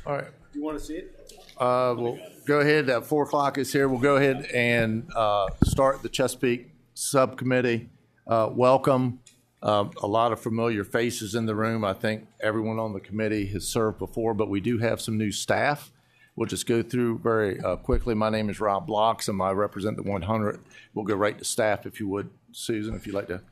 All right. You want to see it? We'll go ahead. 4 o'clock is here. We'll go ahead and start the Chesapeake Subcommittee. Welcome. A lot of familiar faces in the room. I think everyone on the committee has served before, but we do have some new staff. We'll just go through very quickly. My name is Rob Blocks, and I represent the 100th. We'll go right to staff, if you would, Susan, if you'd like to.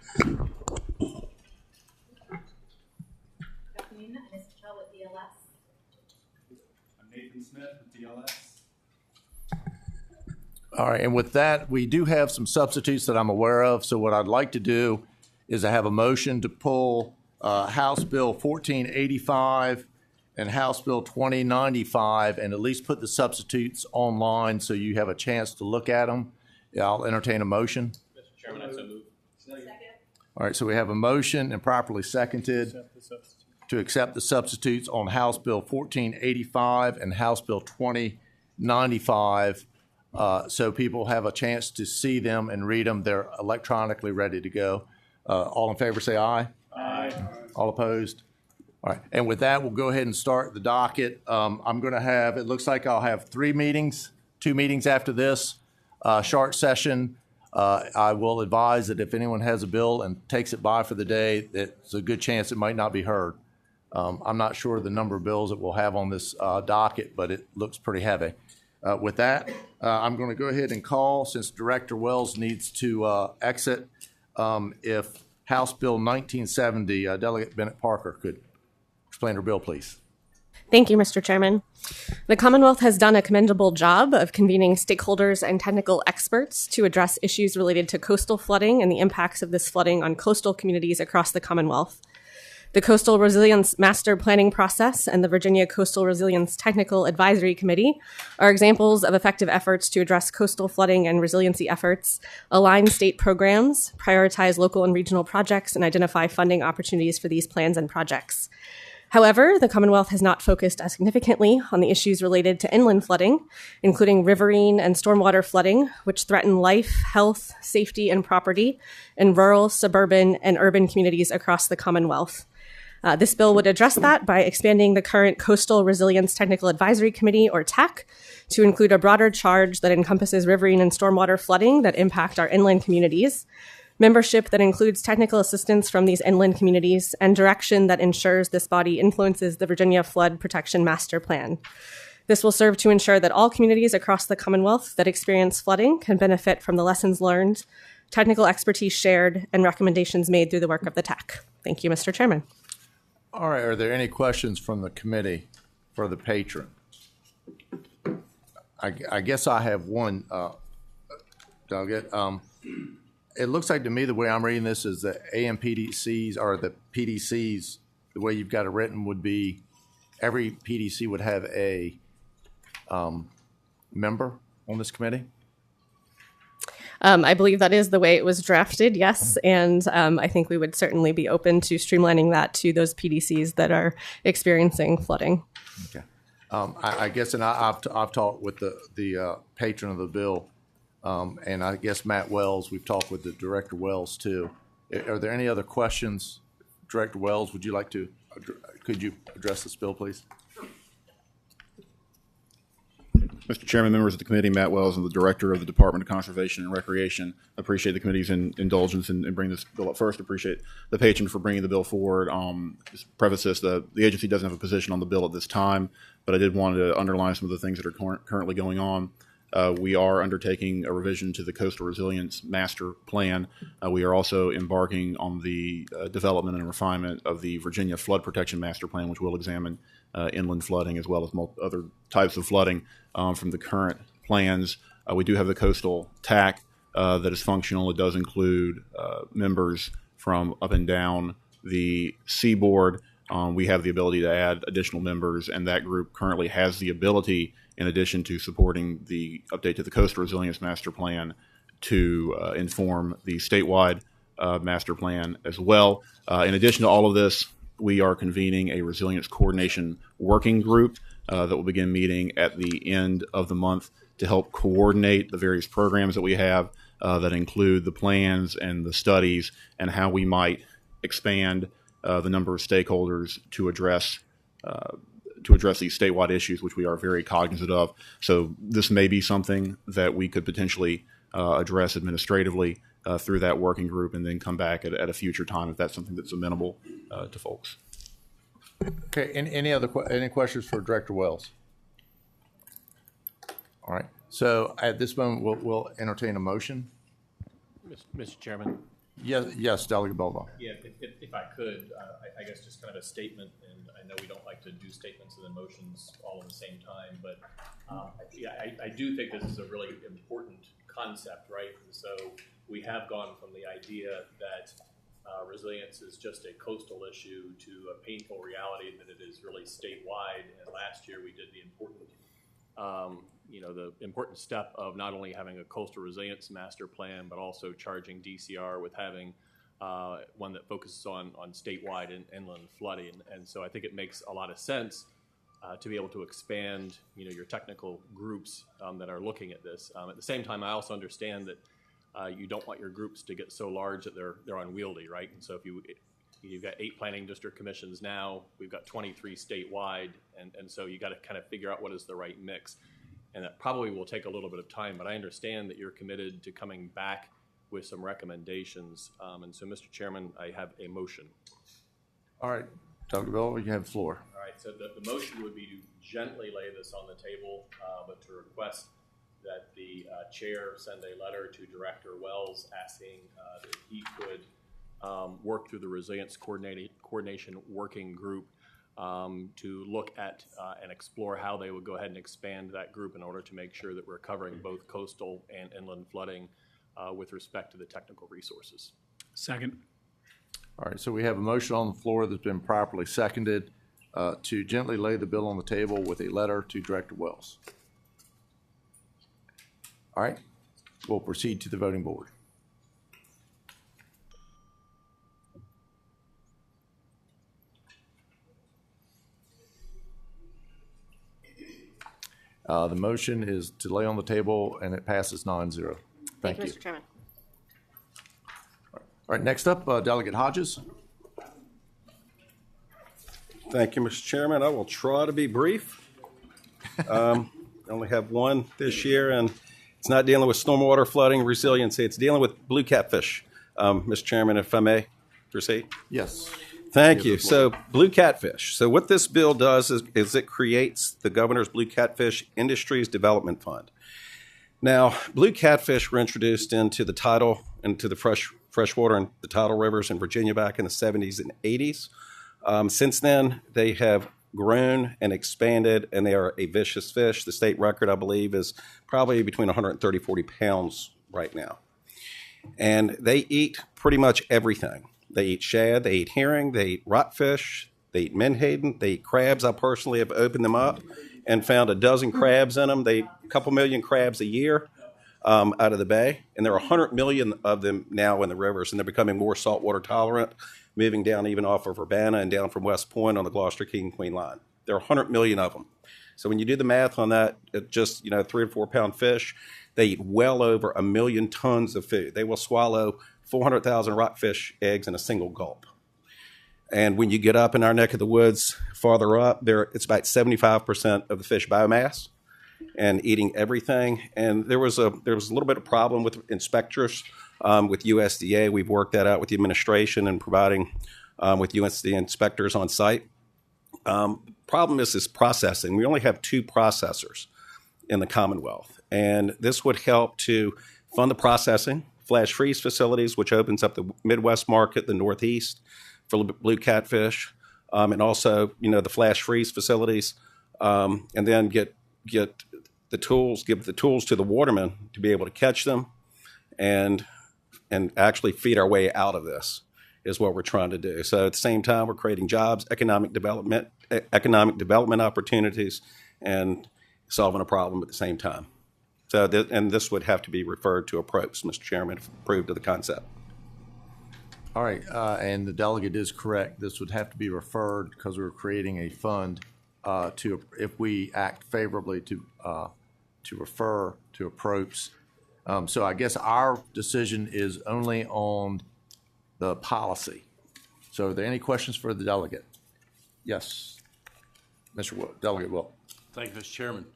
All right, and with that, we do have some substitutes that I'm aware of. So what I'd like to do is I have a motion to pull House Bill 1485 and House Bill 2095, and at least put the substitutes online so you have a chance to look at them. I'll entertain a motion. Mr. Chairman, I so move. Second. All right, so we have a motion and properly seconded to accept the substitutes on House Bill 1485 and House Bill 2095. So people have a chance to see them and read them. They're electronically ready to go. All in favor say aye. Aye. All opposed? All right. And with that, we'll go ahead and start the docket. I'm going to have, it looks like I'll have 3 meetings, 2 meetings after this short session. I will advise that if anyone has a bill and takes it by for the day, there's a good chance it might not be heard. I'm not sure the number of bills that we'll have on this docket, but it looks pretty heavy. With that, I'm going to go ahead and call, since Director Wells needs to exit, if House Bill 1970, Delegate Bennett Parker could explain her bill, please. Thank you, Mr. Chairman. The Commonwealth has done a commendable job of convening stakeholders and technical experts to address issues related to coastal flooding and the impacts of this flooding on coastal communities across the Commonwealth. The Coastal Resilience Master Planning Process and the Virginia Coastal Resilience Technical Advisory Committee are examples of effective efforts to address coastal flooding and resiliency efforts, align state programs, prioritize local and regional projects, and identify funding opportunities for these plans and projects. However, the Commonwealth has not focused as significantly on the issues related to inland flooding, including riverine and stormwater flooding, which threaten life, health, safety, and property in rural, suburban, and urban communities across the Commonwealth. This bill would address that by expanding the current Coastal Resilience Technical Advisory Committee, or TAC, to include a broader charge that encompasses riverine and stormwater flooding that impact our inland communities, membership that includes technical assistance from these inland communities, and direction that ensures this body influences the Virginia Flood Protection Master Plan. This will serve to ensure that all communities across the Commonwealth that experience flooding can benefit from the lessons learned, technical expertise shared, and recommendations made through the work of the TAC. Thank you, Mr. Chairman. All right, are there any questions from the committee for the patron? I guess I have one, Delegate. It looks like to me the way I'm reading this is the AMPDCs or the PDCs, the way you've got it written would be every PDC would have a member on this committee? I believe that is the way it was drafted, yes. And I think we would certainly be open to streamlining that to those PDCs that are experiencing flooding. Okay. I guess, and I've talked with the patron of the bill, and I guess Matt Wells, we've talked with the Director Wells too. Are there any other questions? Director Wells, would you like to, could you address this bill, please? Mr. Chairman, members of the committee, Matt Wells, and the Director of the Department of Conservation and Recreation, appreciate the committee's indulgence in bringing this bill up first. Appreciate the patron for bringing the bill forward. Just preface this, the agency doesn't have a position on the bill at this time, but I did want to underline some of the things that are currently going on. We are undertaking a revision to the Coastal Resilience Master Plan. We are also embarking on the development and refinement of the Virginia Flood Protection Master Plan, which will examine inland flooding as well as other types of flooding from the current plans. We do have the coastal TAC that is functional. It does include members from up and down the seaboard. We have the ability to add additional members, and that group currently has the ability, in addition to supporting the update to the Coastal Resilience Master Plan, to inform the statewide master plan as well. In addition to all of this, we are convening a resilience coordination working group that will begin meeting at the end of the month to help coordinate the various programs that we have that include the plans and the studies and how we might expand the number of stakeholders to address to address these statewide issues, which we are very cognizant of. So this may be something that we could potentially address administratively through that working group, and then come back at a future time if that's something that's amenable to folks. Okay, any questions for Director Wells? All right, so at this moment, we'll entertain a motion. Mr. Chairman? Yes, Delegate Belbaugh. Yeah, if I could, I guess just kind of a statement, and I know we don't like to do statements and then motions all at the same time, but I do think this is a really important concept, right? And so we have gone from the idea that resilience is just a coastal issue to a painful reality that it is really statewide. And last year we did the important step of not only having a coastal resilience master plan, but also charging DCR with having one that focuses on statewide and inland flooding. And so I think it makes a lot of sense to be able to expand, your technical groups that are looking at this. At the same time, I also understand that you don't want your groups to get so large that they're unwieldy, right? And so if you've got 8 planning district commissions now, we've got 23 statewide, and so you got to kind of figure out what is the right mix. And that probably will take a little bit of time, but I understand that you're committed to coming back with some recommendations. And so, Mr. Chairman, I have a motion. All right, Dr. Bell, you have the floor. All right, so the motion would be to gently lay this on the table, but to request that the chair send a letter to Director Wells asking that he could work through the Resilience Coordination Working Group to look at and explore how they would go ahead and expand that group in order to make sure that we're covering both coastal and inland flooding with respect to the technical resources. Second. All right, so we have a motion on the floor that's been properly seconded to gently lay the bill on the table with a letter to Director Wells. All right, we'll proceed to the voting board. The motion is to lay on the table, and it passes 9-0. Thank you. Mr. Chairman. All right, next up, Delegate Hodges. Thank you, Mr. Chairman. I will try to be brief. I only have one this year, and it's not dealing with stormwater flooding resiliency. It's dealing with blue catfish. Mr. Chairman, if I may proceed. Yes. Thank you. So blue catfish. So what this bill does is it creates the Governor's Blue Catfish Industries Development Fund. Now, blue catfish were introduced into the tidal, into the freshwater and the tidal rivers in Virginia back in the 70s and 80s. Since then, they have grown and expanded, and they are a vicious fish. The state record, I believe, is probably between 130, 40 pounds right now. And they eat pretty much everything. They eat shad, they eat herring, they eat rockfish, they eat menhaden, they eat crabs. I personally have opened them up and found a dozen crabs in them. They eat a couple million crabs a year out of the bay. And there are 100 million of them now in the rivers, and they're becoming more saltwater tolerant, moving down even off of Urbana and down from West Point on the Gloucester King Queen line. There are 100 million of them. So when you do the math on that, at just 3 or 4 pound fish, they eat well over 1 million tons of food. They will swallow 400,000 rockfish eggs in a single gulp. And when you get up in our neck of the woods, farther up, it's about 75% of the fish biomass and eating everything. And there was a little bit of problem with inspectors with USDA. We've worked that out with the administration and providing with USDA inspectors on site. Problem is processing. We only have 2 processors in the Commonwealth. And this would help to fund the processing, flash freeze facilities, which opens up the Midwest market, the Northeast for blue catfish, and also, the flash freeze facilities, and then give the tools to the watermen to be able to catch them and actually feed our way out of this is what we're trying to do. So at the same time, we're creating jobs, economic development opportunities, and solving a problem at the same time. So, and this would have to be referred to a PROPS, Mr. Chairman, if approved of the concept. All right, and the delegate is correct. This would have to be referred because we're creating a fund to, if we act favorably, to refer to a PROPS. So I guess our decision is only on the policy. So are there any questions for the delegate? Yes. Delegate Will. Thank you, Mr. Chairman.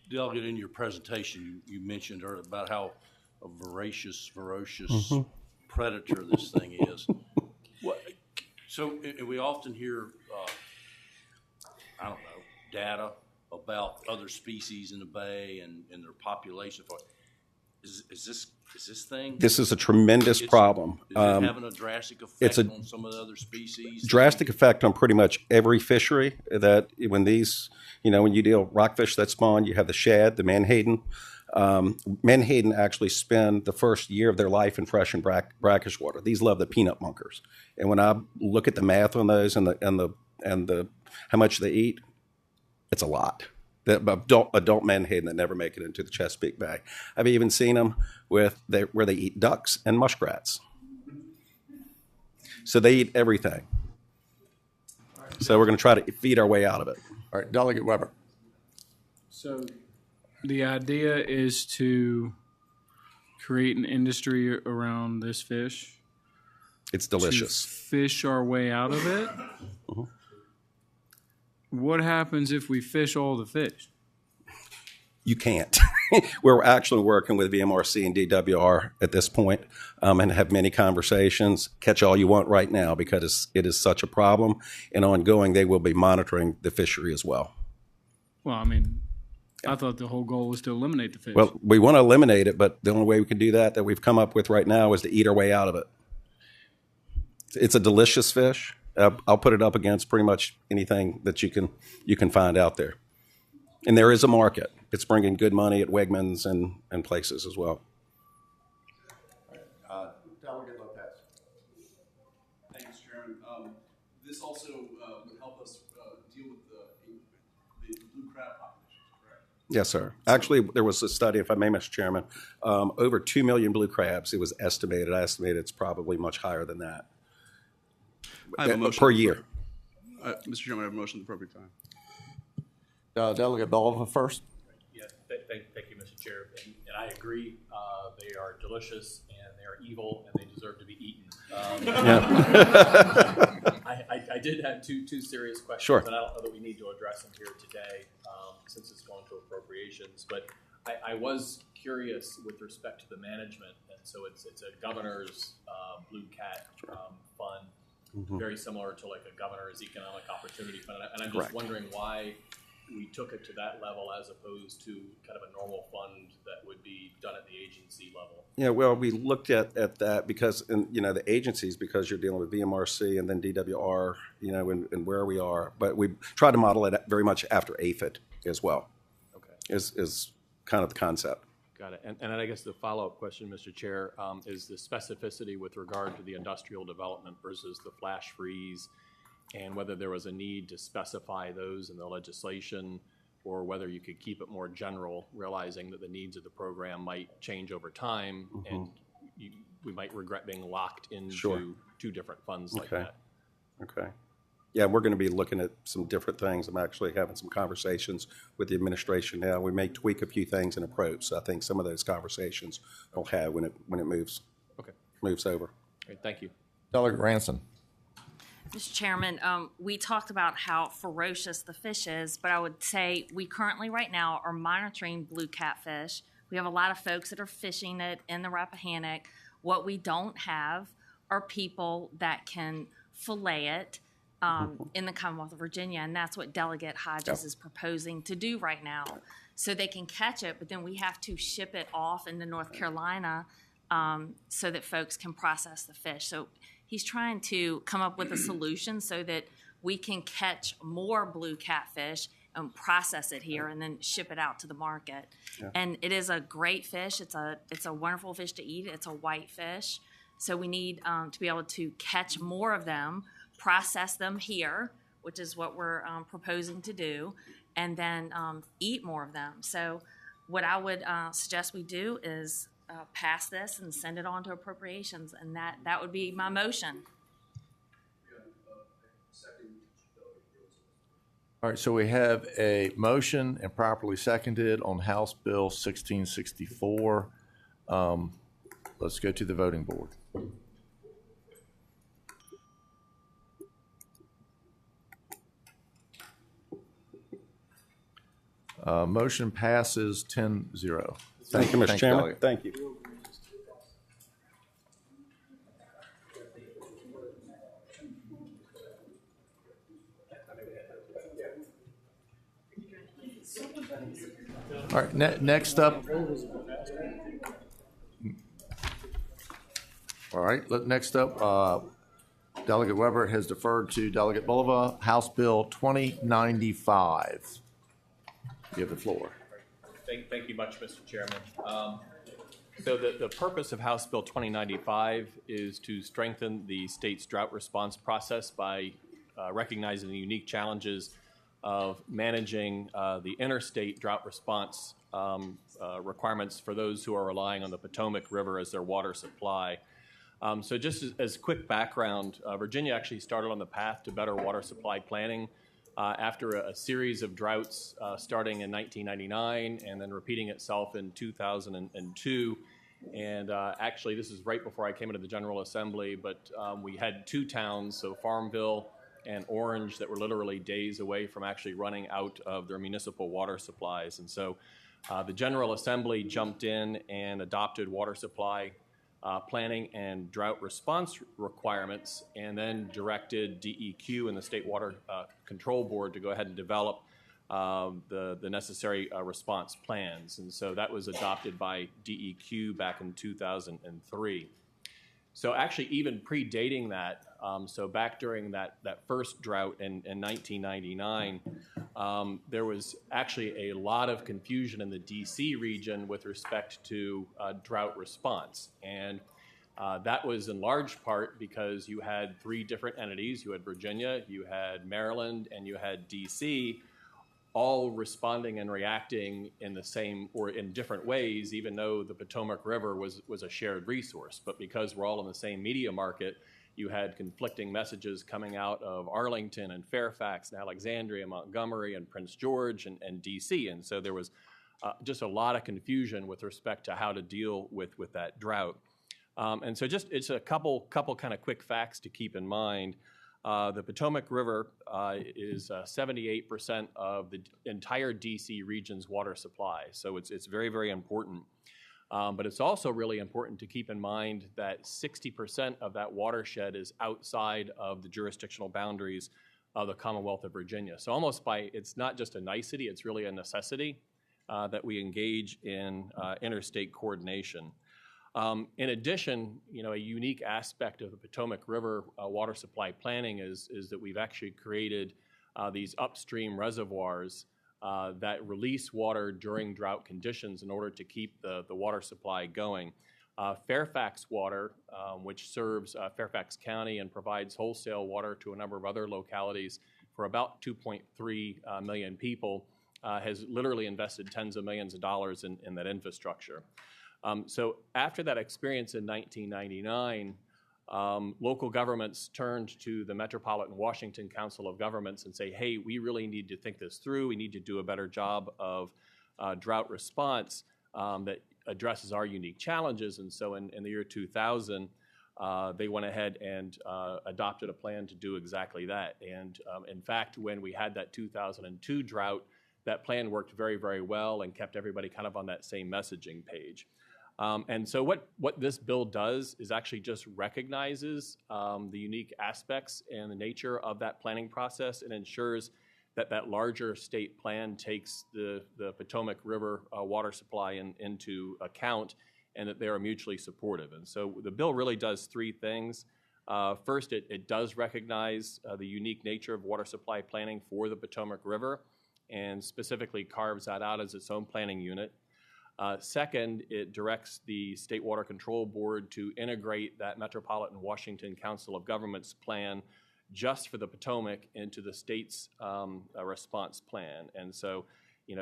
Delegate, in your presentation, you mentioned earlier about how a ferocious predator this thing is. So we often hear, I don't know, data about other species in the bay and their population. Is this thing? This is a tremendous problem. Is it having a drastic effect on some of the other species? Drastic effect on pretty much every fishery. That when these, when you deal rockfish that spawn, you have the shad, the menhaden. Menhaden actually spend the first year of their life in fresh and brackish water. These love the peanut bunkers, and when I look at the math on those and the how much they eat, it's a lot. The adult menhaden that never make it into the Chesapeake Bay. I've even seen them where they eat ducks and muskrats. So they eat everything. So we're going to try to feed our way out of it. All right, Delegate Weber. So the idea is to create an industry around this fish. It's delicious. To fish our way out of it. What happens if we fish all the fish? You can't. We're actually working with VMRC and DWR at this point, and have many conversations. Catch all you want right now because it is such a problem, and ongoing they will be monitoring the fishery as well. Well, I mean, I thought the whole goal was to eliminate the fish. Well, we want to eliminate it, but the only way we can do that we've come up with right now is to eat our way out of it. It's a delicious fish. I'll put it up against pretty much anything that you can find out there. And there is a market. It's bringing good money at Wegmans and places as well. Delegate Lopez. Thanks, Chairman. This also would help us deal with the blue crab populations, correct? Yes, sir. Actually, there was a study, if I may, Mr. Chairman, over 2 million blue crabs. It was estimated. I estimate it's probably much higher than that. I have a motion per year. Mr. Chairman, I have a motion at the appropriate time. Delegate Baldwin first. Yeah, thank you, Mr. Chair. And I agree. They are delicious and they are evil and they deserve to be eaten. I did have two serious questions, Sure. and I don't know that we need to address them here today since it's going to appropriations. But I was curious with respect to the management, and so it's a governor's Blue Cat fund. Mm-hmm. Very similar to like a governor's economic opportunity fund. And I'm just wondering why we took it to that level as opposed to kind of a normal fund that would be done at the agency level. Yeah, well, we looked at that because, the agencies, because you're dealing with VMRC and then DWR, and where we are. But we try to model it very much after APHID as well. Okay. Is kind of the concept. Got it. And I guess the follow-up question, Mr. Chair, is the specificity with regard to the industrial development versus the flash freeze, and whether there was a need to specify those in the legislation or whether you could keep it more general, realizing that the needs of the program might change over time, and we might regret being locked into two different funds like that. Okay. Yeah, we're going to be looking at some different things. I'm actually having some conversations with the administration now. We may tweak a few things in approach. So I think some of those conversations we'll have when it moves over. Great, thank you. Delegate Ranson. Mr. Chairman, we talked about how ferocious the fish is, but I would say we currently right now are monitoring blue catfish. We have a lot of folks that are fishing it in the Rappahannock. What we don't have are people that can fillet it in the Commonwealth of Virginia, and that's what Delegate Hodges is proposing to do right now. So they can catch it, but then we have to ship it off into North Carolina so that folks can process the fish. So he's trying to come up with a solution so that we can catch more blue catfish and process it here and then ship it out to the market. Yeah. And it is a great fish. It's a wonderful fish to eat. It's a white fish. So we need to be able to catch more of them, process them here, which is what we're proposing to do, and then eat more of them. So what I would suggest we do is pass this and send it on to appropriations, and that would be my motion. All right, so we have a motion and properly seconded on House Bill 1664. Let's go to the voting board. Motion passes 10-0. Thank you, Mr. Thank Chairman. Delegate. Thank you. All right, next up. All right, next up, Delegate Weber has deferred to Delegate Bulova, House Bill 2095. You have the floor. Thank you much, Mr. Chairman. So the purpose of House Bill 2095 is to strengthen the state's drought response process by recognizing the unique challenges of managing the interstate drought response requirements for those who are relying on the Potomac River as their water supply. So just as quick background, Virginia actually started on the path to better water supply planning after a series of droughts starting in 1999 and then repeating itself in 2002. And actually, this is right before I came into the General Assembly, but we had two towns, so Farmville and Orange, that were literally days away from actually running out of their municipal water supplies. And so the General Assembly jumped in and adopted water supply planning and drought response requirements, and then directed DEQ and the State Water Control Board to go ahead and develop the necessary response plans. And so that was adopted by DEQ back in 2003. So actually, even predating that, so back during that first drought in 1999, there was actually a lot of confusion in the D.C. region with respect to drought response. And that was in large part because you had three different entities. You had Virginia, you had Maryland, and you had D.C., all responding and reacting in the same or in different ways, even though the Potomac River was a shared resource. But because we're all in the same media market, you had conflicting messages coming out of Arlington and Fairfax and Alexandria, Montgomery and Prince George and D.C. And so there was just a lot of confusion with respect to how to deal with that drought. And so just it's a couple kind of quick facts to keep in mind. The Potomac River is 78% of the entire D.C. region's water supply, so it's very, very important. But it's also really important to keep in mind that 60% of that watershed is outside of the jurisdictional boundaries of the Commonwealth of Virginia. So it's not just a nicety, it's really a necessity that we engage in interstate coordination. In addition, a unique aspect of the Potomac River water supply planning is that we've actually created these upstream reservoirs that release water during drought conditions in order to keep the water supply going. Fairfax Water, which serves Fairfax County and provides wholesale water to a number of other localities for about 2.3 million people, has literally invested tens of millions of dollars in that infrastructure. So after that experience in 1999, local governments turned to the Metropolitan Washington Council of Governments and say, hey, we really need to think this through. We need to do a better job of drought response that addresses our unique challenges. And so in the year 2000, they went ahead and adopted a plan to do exactly that. And in fact, when we had that 2002 drought, that plan worked very, very well and kept everybody kind of on that same messaging page. And so what this bill does is actually just recognizes the unique aspects and the nature of that planning process and ensures that that larger state plan takes the Potomac River water supply into account and that they are mutually supportive. And so the bill really does three things. First, it does recognize the unique nature of water supply planning for the Potomac River and specifically carves that out as its own planning unit. Second, it directs the State Water Control Board to integrate that Metropolitan Washington Council of Governments plan just for the Potomac into the state's response plan. And so,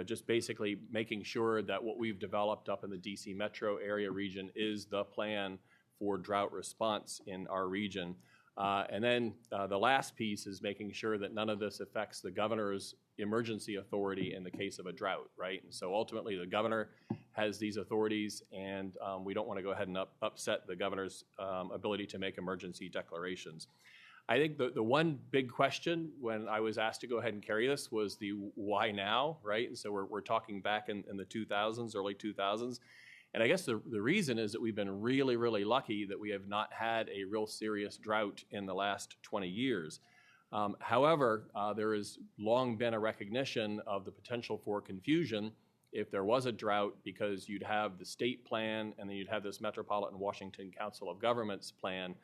just basically making sure that what we've developed up in the DC metro area region is the plan for drought response in our region. And then the last piece is making sure that none of this affects the governor's emergency authority in the case of a drought, right? And so ultimately the governor has these authorities and we don't want to go ahead and upset the governor's ability to make emergency declarations. I think the one big question when I was asked to go ahead and carry this was the why now, right? And so we're talking back in the 2000s, early 2000s. And I guess the reason is that we've been really, really lucky that we have not had a real serious drought in the last 20 years. However, there has long been a recognition of the potential for confusion if there was a drought, because you'd have the state plan and then you'd have this Metropolitan Washington Council of Governments plan.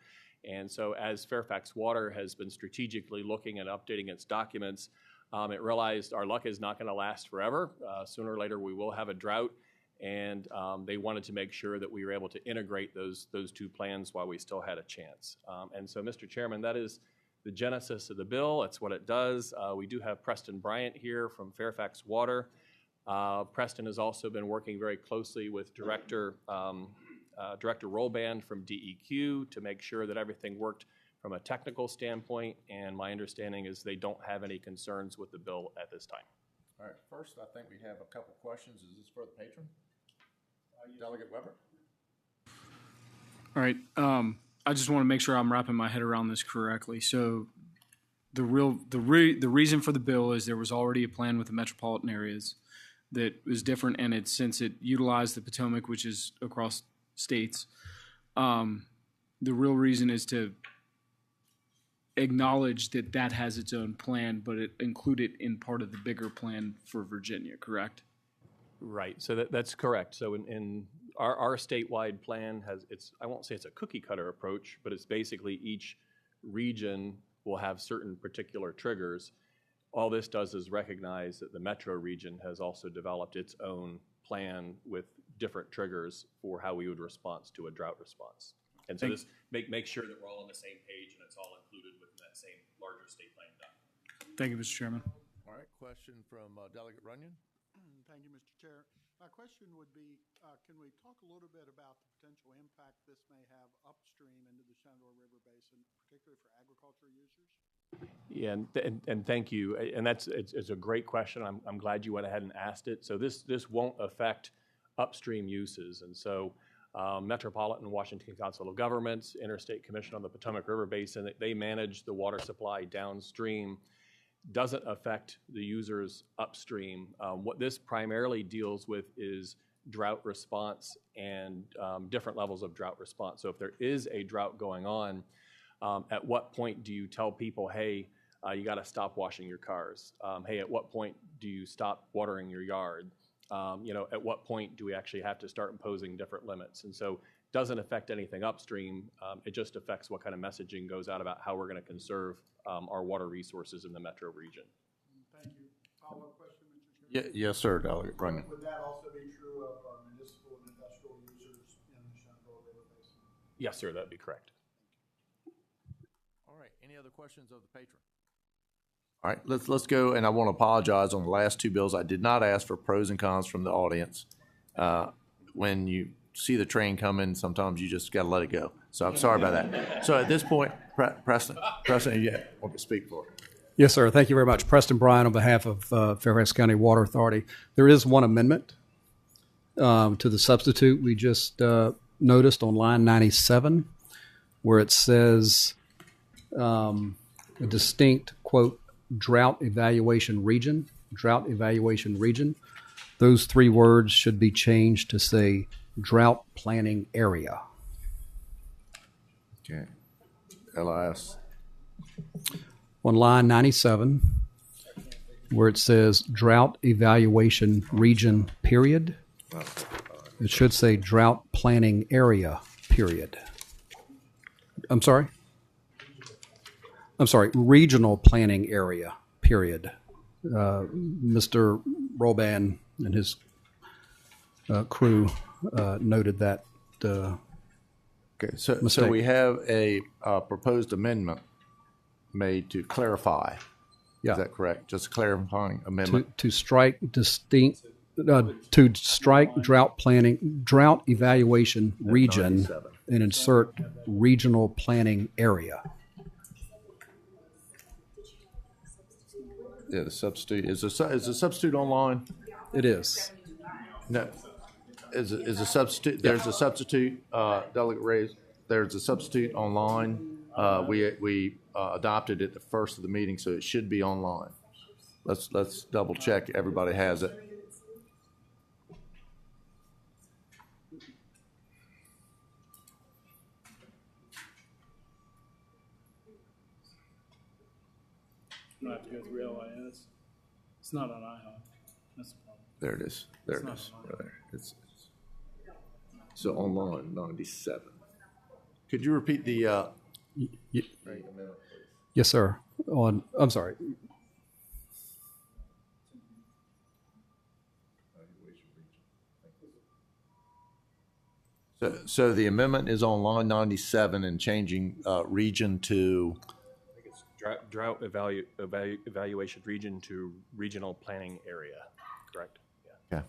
And so as Fairfax Water has been strategically looking at updating its documents, it realized our luck is not going to last forever. Sooner or later we will have a drought, and they wanted to make sure that we were able to integrate those two plans while we still had a chance. And so, Mr. Chairman, that is the genesis of the bill. That's what it does. We do have Preston Bryant here from Fairfax Water. Preston has also been working very closely with Director Rollband from DEQ to make sure that everything worked from a technical standpoint, and my understanding is they don't have any concerns with the bill at this time. All right, first I think we have a couple questions. Is this for the patron? Delegate Weber? All right. I just want to make sure I'm wrapping my head around this correctly. So the reason for the bill is there was already a plan with the metropolitan areas that was different, and since it utilized the Potomac, which is across states, the real reason is to acknowledge that has its own plan, but it included in part of the bigger plan for Virginia, correct? Right, so that's correct. So in our statewide plan I won't say it's a cookie cutter approach, but it's basically each region will have certain particular triggers. All this does is recognize that the metro region has also developed its own plan with different triggers for how we would respond to a drought response. And so this make sure that we're all on the same page and it's all included within that same larger state plan document. Thank you, Mr. Chairman. All right, question from Delegate Runyon. Thank you, Mr. Chair. My question would be, can we talk a little bit about the potential impact this may have upstream into the Shenandoah River Basin, particularly for agriculture users? Yeah, and thank you. And it's a great question. I'm glad you went ahead and asked it. So this won't affect upstream uses. And so Metropolitan Washington Council of Governments, Interstate Commission on the Potomac River Basin, they manage the water supply downstream. Doesn't affect the users upstream. What this primarily deals with is drought response and different levels of drought response. So if there is a drought going on, at what point do you tell people, hey, you got to stop washing your cars? Hey, at what point do you stop watering your yard? At what point do we actually have to start imposing different limits? And so it doesn't affect anything upstream. It just affects what kind of messaging goes out about how we're going to conserve our water resources in the metro region. Thank you. Follow-up question, Mr. Chairman? Yes, sir, Delegate Runyon. Would that also be true of our municipal and industrial users in the Shenandoah River Basin? Yes, sir, that'd be correct. All right, any other questions of the patron? All right, let's go, and I want to apologize on the last two bills. I did not ask for pros and cons from the audience. When you see the train coming, sometimes you just got to let it go. So I'm sorry about that. So at this point, Preston, you want to speak for it. Yes, sir. Thank you very much. Preston Bryan on behalf of Fairfax County Water Authority. There is one amendment to the substitute we just noticed on line 97, where it says a distinct, quote, drought evaluation region. Those three words should be changed to say drought planning area. Okay. LIS. On line 97, where it says drought evaluation region, period, it should say drought planning area, period. I'm sorry, regional planning area, period. Mr. Roban and his crew noted that. Okay, so we have a proposed amendment made to clarify. Yeah. Is that correct? Just a clarifying amendment? To strike drought evaluation region and insert regional planning area. Yeah, the substitute. Is the substitute online? It is. No. Is a substitute? There's a substitute, Delegate Reyes. There's a substitute online We adopted it the first of the meeting, so it should be online. Let's double check everybody has it. I don't have to go through LIS. It's not on IHOP. That's the problem. There it is. There it is. Right there. It's so online 97. Could you repeat the? Yes, sir. I'm sorry. So the amendment is on line 97 and changing region to. I think it's drought evaluation region to regional planning area, correct? Yeah.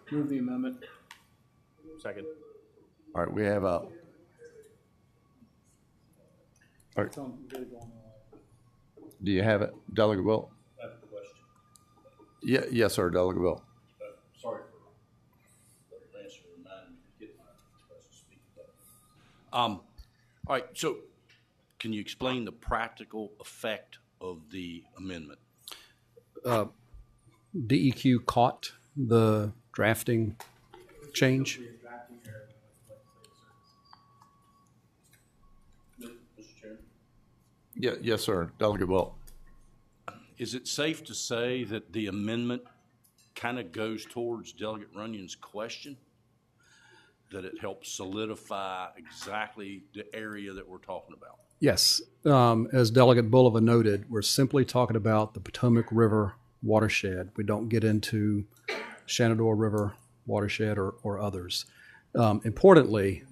Move the amendment. Second. All right, we have a. All right. Do you have it, Delegate Wilt? I have a question. Yeah, yes, sir, Delegate Wilt. Sorry for the answer reminding me to get my question to speak up. All right, so can you explain the practical effect of the amendment? DEQ caught the drafting change. Mr. Chairman? Yeah, yes, sir, Delegate Wilt. Is it safe to say that the amendment kind of goes towards Delegate Runyon's question? That it helps solidify exactly the area that we're talking about? Yes. As Delegate Bullivan noted, we're simply talking about the Potomac River watershed. We don't get into Shenandoah River watershed or others. Importantly,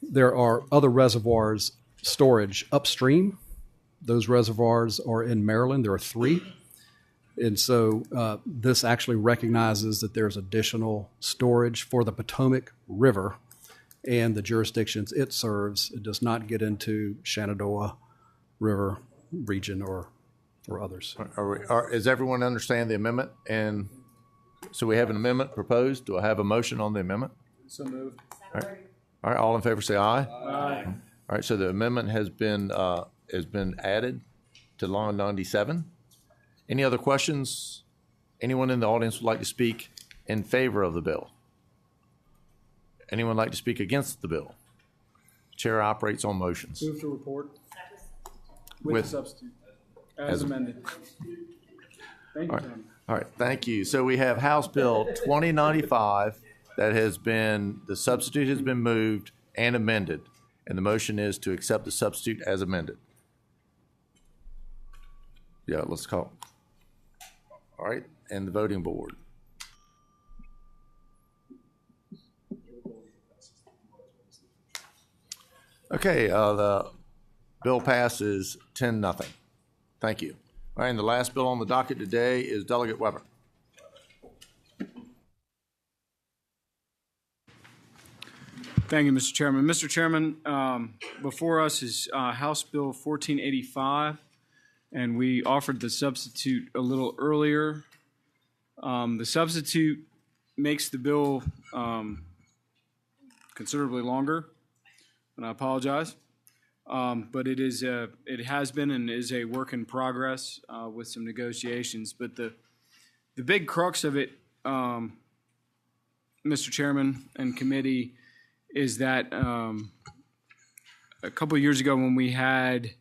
there are other reservoirs storage upstream. Those reservoirs are in Maryland. There are 3. And so this actually recognizes that there's additional storage for the Potomac River and the jurisdictions it serves. It does not get into Shenandoah River region or others. Does everyone understand the amendment? And so we have an amendment proposed. Do I have a motion on the amendment? So moved. All right, all in favor say aye. Aye. All right, so the amendment has been added to line 97. Any other questions? Anyone in the audience would like to speak in favor of the bill? Anyone like to speak against the bill? Chair operates on motions. Move to report. With- the substitute. As amended. Thank you, Tom. All right, thank you. So we have House Bill 2095 that the substitute has been moved and amended. And the motion is to accept the substitute as amended. Yeah, let's call. All right, and the voting board. Okay, the bill passes 10-0. Thank you. All right, and the last bill on the docket today is Delegate Weber. Thank you, Mr. Chairman. Mr. Chairman, before us is House Bill 1485, and we offered the substitute a little earlier. The substitute makes the bill considerably longer, and I apologize. But it has been and is a work in progress with some negotiations. But the big crux of it, Mr. Chairman and committee, is that a couple of years ago when we had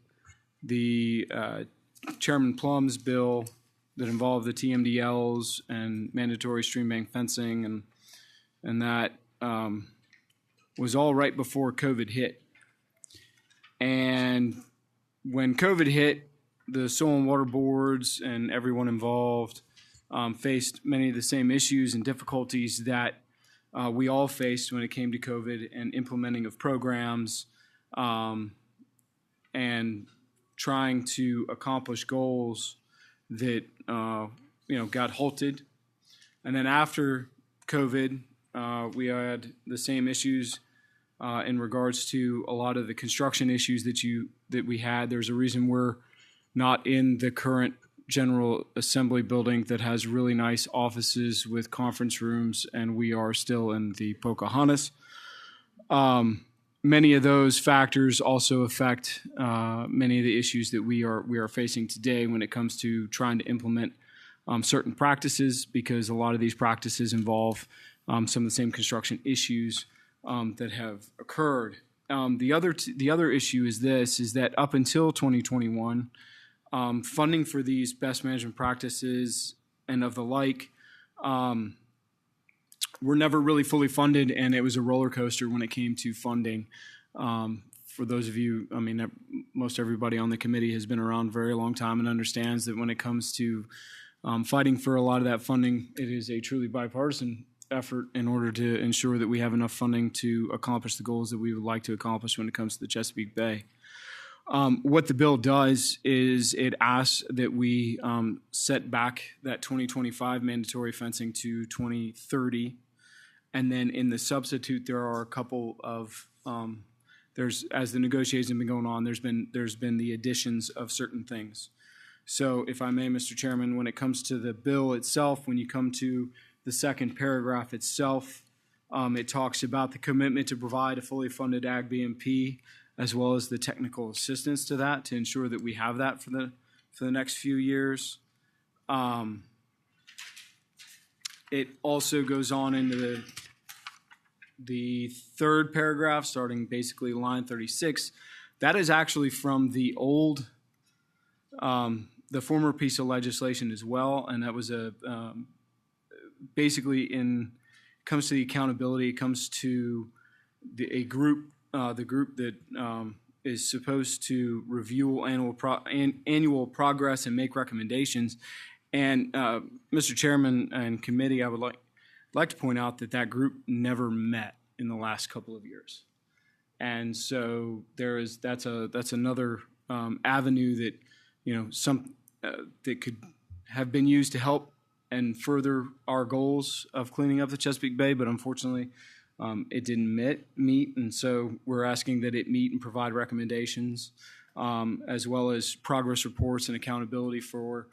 the Chairman Plum's bill that involved the TMDLs and mandatory stream bank fencing, and that was all right before COVID hit. And when COVID hit, the soil and water boards and everyone involved faced many of the same issues and difficulties that we all faced when it came to COVID and implementing of programs and trying to accomplish goals that got halted. And then after COVID, we had the same issues in regards to a lot of the construction issues that we had. There's a reason we're not in the current General Assembly building that has really nice offices with conference rooms, and we are still in the Pocahontas. many of those factors also affect many of the issues that we are facing today when it comes to trying to implement certain practices, because a lot of these practices involve some of the same construction issues that have occurred. The other issue is that up until 2021, funding for these best management practices and of the like were never really fully funded, and it was a roller coaster when it came to funding. For those of you, I mean, most everybody on the committee has been around a very long time and understands that when it comes to fighting for a lot of that funding, it is a truly bipartisan effort in order to ensure that we have enough funding to accomplish the goals that we would like to accomplish when it comes to the Chesapeake Bay. What the bill does is it asks that we set back that 2025 mandatory fencing to 2030. And then in the substitute, there are a couple of, as the negotiations have been going on, there's been the additions of certain things. So if I may, Mr. Chairman, when it comes to the bill itself, when you come to the second paragraph itself, it talks about the commitment to provide a fully funded Ag BMP, as well as the technical assistance to that, to ensure that we have that for the next few years. It also goes on into the third paragraph, starting basically line 36. That is actually from the old, the former piece of legislation as well, and that was basically comes to the accountability. It comes to the group that is supposed to review annual progress and make recommendations. And Mr. Chairman and committee, I would like to point out that group never met in the last couple of years, and so that's another avenue that that could have been used to help and further our goals of cleaning up the Chesapeake Bay, but unfortunately it didn't meet, and so we're asking that it meet and provide recommendations, as well as progress reports and accountability for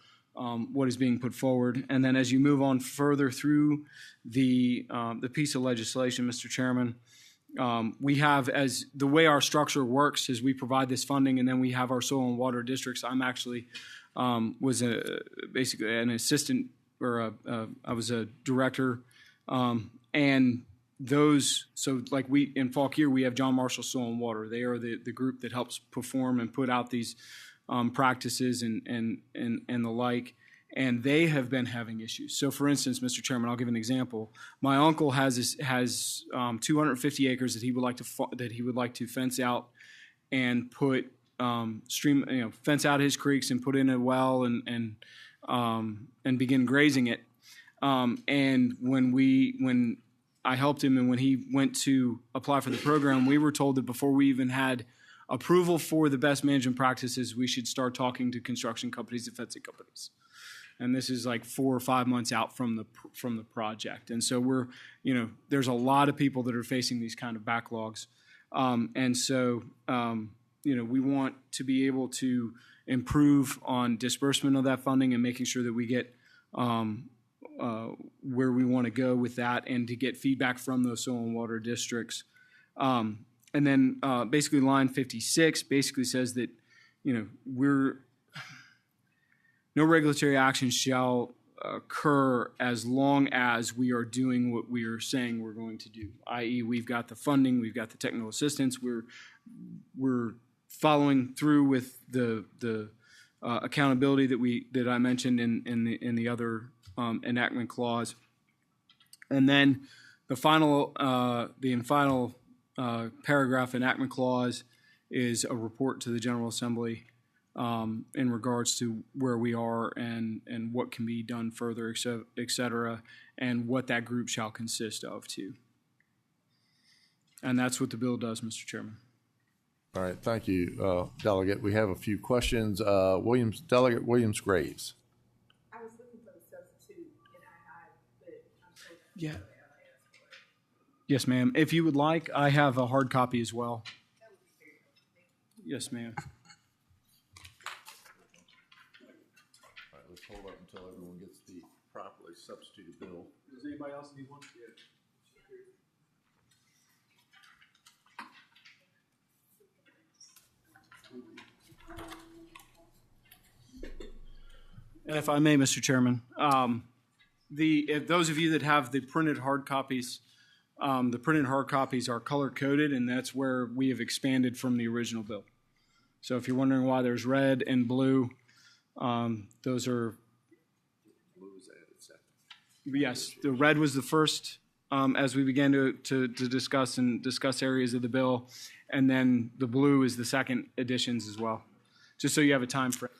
what is being put forward. And then as you move on further through the piece of legislation, Mr. Chairman, we have, as the way our structure works is we provide this funding, and then we have our soil and water districts. I'm actually was basically an assistant, or I was a director, and those, so like we in Fauquier, we have John Marshall Soil and Water. They are the group that helps perform and put out these practices and the like, and they have been having issues. So, for instance, Mr. Chairman, I'll give an example. My uncle has 250 acres that he would like to fence out and put fence out his creeks and put in a well and begin grazing it. And when I helped him, and when he went to apply for the program, we were told that before we even had approval for the best management practices, we should start talking to construction companies and fencing companies. And this is like 4 or 5 months out from the project. And so there's a lot of people that are facing these kind of backlogs. And so, we want to be able to improve on disbursement of that funding and making sure that we get where we want to go with that, and to get feedback from those soil and water districts. And then basically line 56 basically says that, no regulatory action shall occur as long as we are doing what we are saying we're going to do, i.e. we've got the funding, we've got the technical assistance, we're following through with the accountability that I mentioned in the other enactment clause. And then the final paragraph enactment clause is a report to the General Assembly in regards to where we are and what can be done further, et cetera, and what that group shall consist of too. And that's what the bill does, Mr. Chairman. All right, thank you, Delegate. We have a few questions. Delegate Williams Graves. I was looking for the substitute, and but I'm so yeah. Yes, ma'am. If you would like, I have a hard copy as well. Yes, ma'am. All right, let's hold up until everyone gets the properly substituted bill. Does anybody else need one? Yeah. And if I may, Mr. Chairman, if those of you that have the printed hard copies, the printed hard copies are color coded, and that's where we have expanded from the original bill. So if you're wondering why there's red and blue, those are. Yes, the red was the first as we began to discuss areas of the bill, and then the blue is the second additions as well. Just so you have a time frame.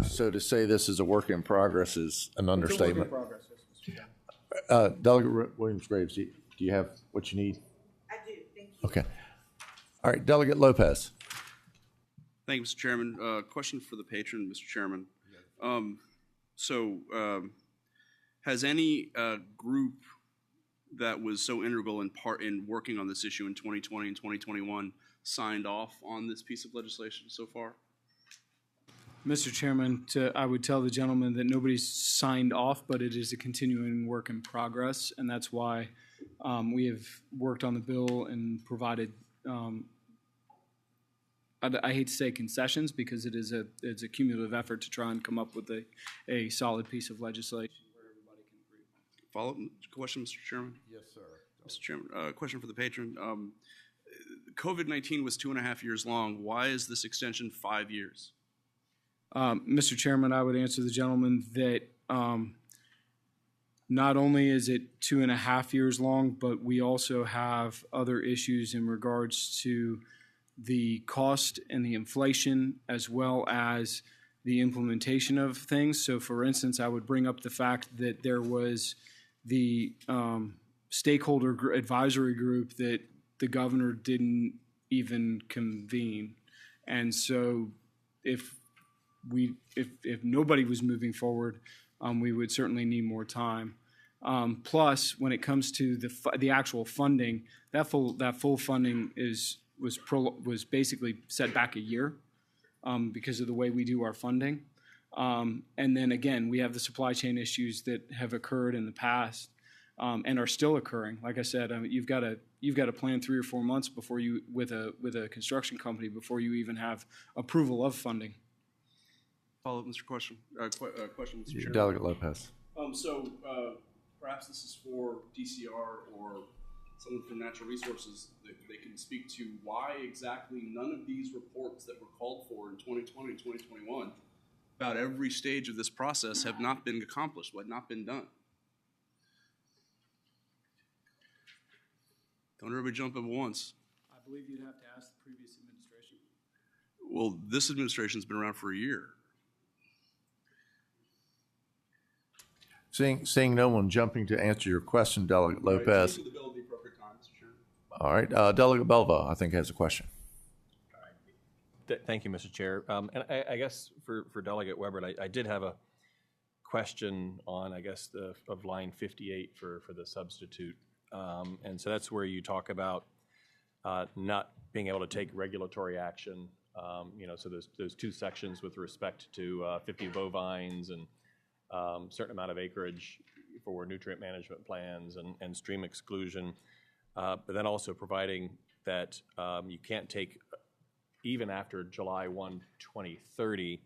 So to say this is a work in progress is an understatement. Progress. Delegate Williams-Graves, do you have what you need? I do, thank you. Okay. All right, Delegate Lopez. Thank you, Mr. Chairman. Question for the patron, Mr. Chairman. Has any group that was so integral in working on this issue in 2020 and 2021 signed off on this piece of legislation so far? Mr. Chairman, I would tell the gentleman that nobody's signed off, but it is a continuing work in progress, and that's why we have worked on the bill and provided, I hate to say concessions, because it's a cumulative effort to try and come up with a solid piece of legislation where everybody can agree. Follow-up question, Mr. Chairman? Yes, sir. Mr. Chairman, question for the patron. COVID-19 was 2.5 years long. Why is this extension 5 years? Mr. Chairman, I would answer the gentleman that not only is it 2.5 years long, but we also have other issues in regards to the cost and the inflation, as well as the implementation of things. So, for instance, I would bring up the fact that there was the stakeholder advisory group that the governor didn't even convene. And so if nobody was moving forward, we would certainly need more time. Plus, when it comes to the actual funding, that full funding was basically set back a year because of the way we do our funding. And then again, we have the supply chain issues that have occurred in the past and are still occurring. Like I said, you've got to plan 3 or 4 months before you with a construction company before you even have approval of funding. Follow-up, Mr. Question, Mr. Chairman. Delegate Lopez. Perhaps this is for DCR or someone from Natural Resources that they can speak to why exactly none of these reports that were called for in 2020 and 2021 about every stage of this process have not been accomplished, what not been done. Don't everybody jump at once. I believe you'd have to ask the previous administration. Well, this administration's been around for a year. Seeing no one jumping to answer your question, Delegate Lopez. The bill at the appropriate time, Mr. Chairman. All right, Delegate Belva, I think, has a question. Thank you, Mr. Chair. And I guess for Delegate Weber, I did have a question on, I guess, of line 58 for the substitute. And so that's where you talk about not being able to take regulatory action. So those two sections with respect to 50 bovines and certain amount of acreage for nutrient management plans and stream exclusion, but then also providing that you can't take, even after July 1, 2030,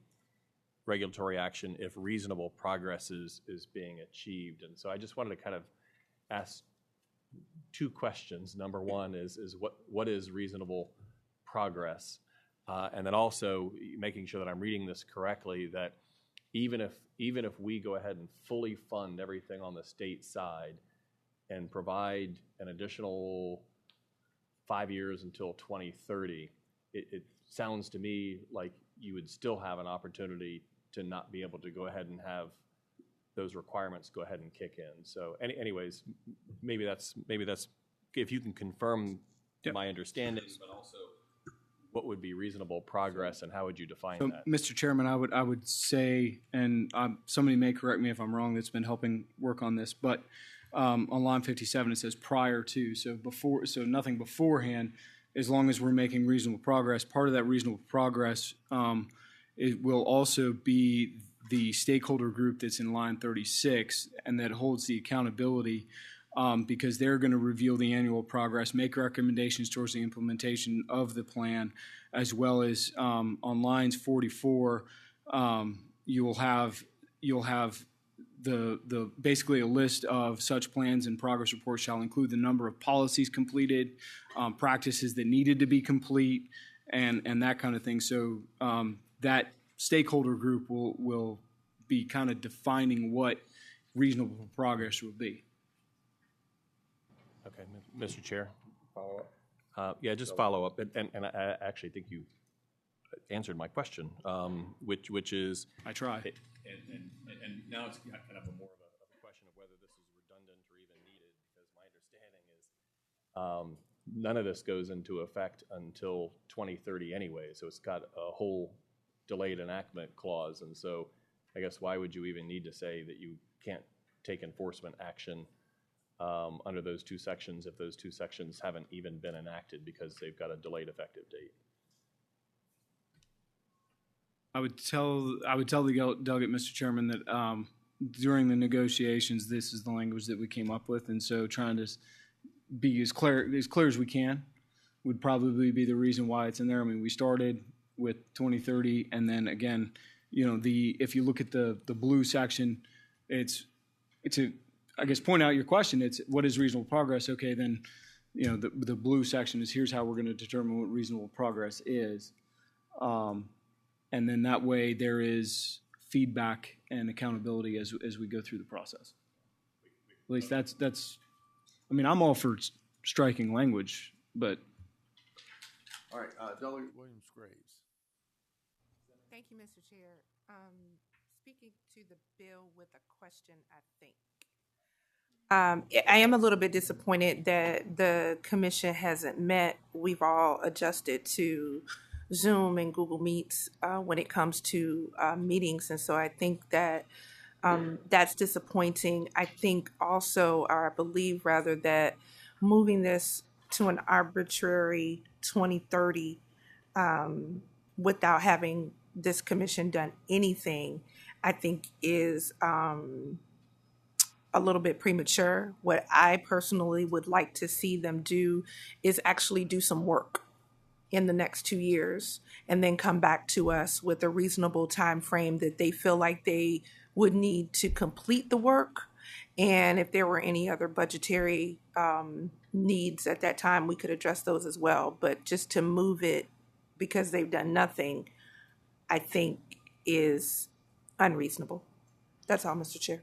regulatory action if reasonable progress is being achieved. And so I just wanted to kind of ask two questions. Number one is what is reasonable progress? And then also making sure that I'm reading this correctly, that even if we go ahead and fully fund everything on the state side and provide an additional 5 years until 2030, it sounds to me like you would still have an opportunity to not be able to go ahead and have those requirements go ahead and kick in. So anyways, maybe that's if you can confirm my understanding, but also what would be reasonable progress and how would you define that? Mr. Chairman, I would say, and somebody may correct me if I'm wrong that's been helping work on this, but on line 57 it says prior to, so nothing beforehand, as long as we're making reasonable progress. Part of that reasonable progress it will also be the stakeholder group that's in line 36 and that holds the accountability because they're going to reveal the annual progress, make recommendations towards the implementation of the plan, as well as on lines 44, you'll have the basically a list of such plans and progress reports shall include the number of policies completed, practices that needed to be complete, and that kind of thing. So that stakeholder group will be kind of defining what reasonable progress will be. Okay, Mr. Chair. Follow up. Yeah, just follow up, and I actually think you answered my question, which is I tried. And now it's kind of more of a question of whether this is redundant or even needed, because my understanding is none of this goes into effect until 2030 anyway, so it's got a whole delayed enactment clause, and so I guess why would you even need to say that you can't take enforcement action under those two sections if those two sections haven't even been enacted because they've got a delayed effective date? I would tell the delegate, Mr. Chairman, that during the negotiations, this is the language that we came up with, and so trying to be as clear as we can would probably be the reason why it's in there. I mean, we started with 2030, and then again, if you look at the blue section, it's I guess point out your question. It's what is reasonable progress? Okay, then the blue section is here's how we're going to determine what reasonable progress is. And then that way there is feedback and accountability as we go through the process. At least that's. I mean, I'm all for striking language, but. All right, Delegate Williams-Graves. Thank you, Mr. Chair. Speaking to the bill with a question, I think. I am a little bit disappointed that the commission hasn't met. We've all adjusted to Zoom and Google Meets when it comes to meetings, and so I think that that's disappointing. I think also, or I believe rather, that moving this to an arbitrary 2030 without having this commission done anything, I think is a little bit premature. What I personally would like to see them do is actually do some work in the next 2 years and then come back to us with a reasonable time frame that they feel like they would need to complete the work. And if there were any other budgetary needs at that time, we could address those as well. But just to move it because they've done nothing, I think is unreasonable. That's all, Mr. Chair.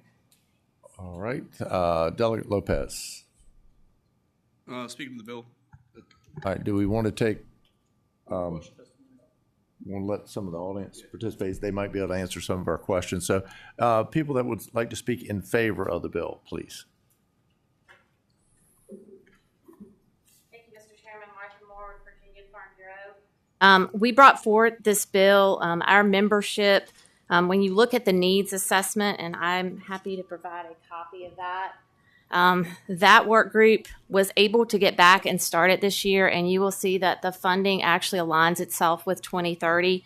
All right, Delegate Lopez. Speaking of the bill. All right, do we want to take, want to let some of the audience participate? They might be able to answer some of our questions. So people that would like to speak in favor of the bill, please. Thank you, Mr. Chairman. Marjorie Moore, Virginia Farm Bureau. We brought forward this bill. Our membership, when you look at the needs assessment, and I'm happy to provide a copy of that, that work group was able to get back and start it this year, and you will see that the funding actually aligns itself with 2030.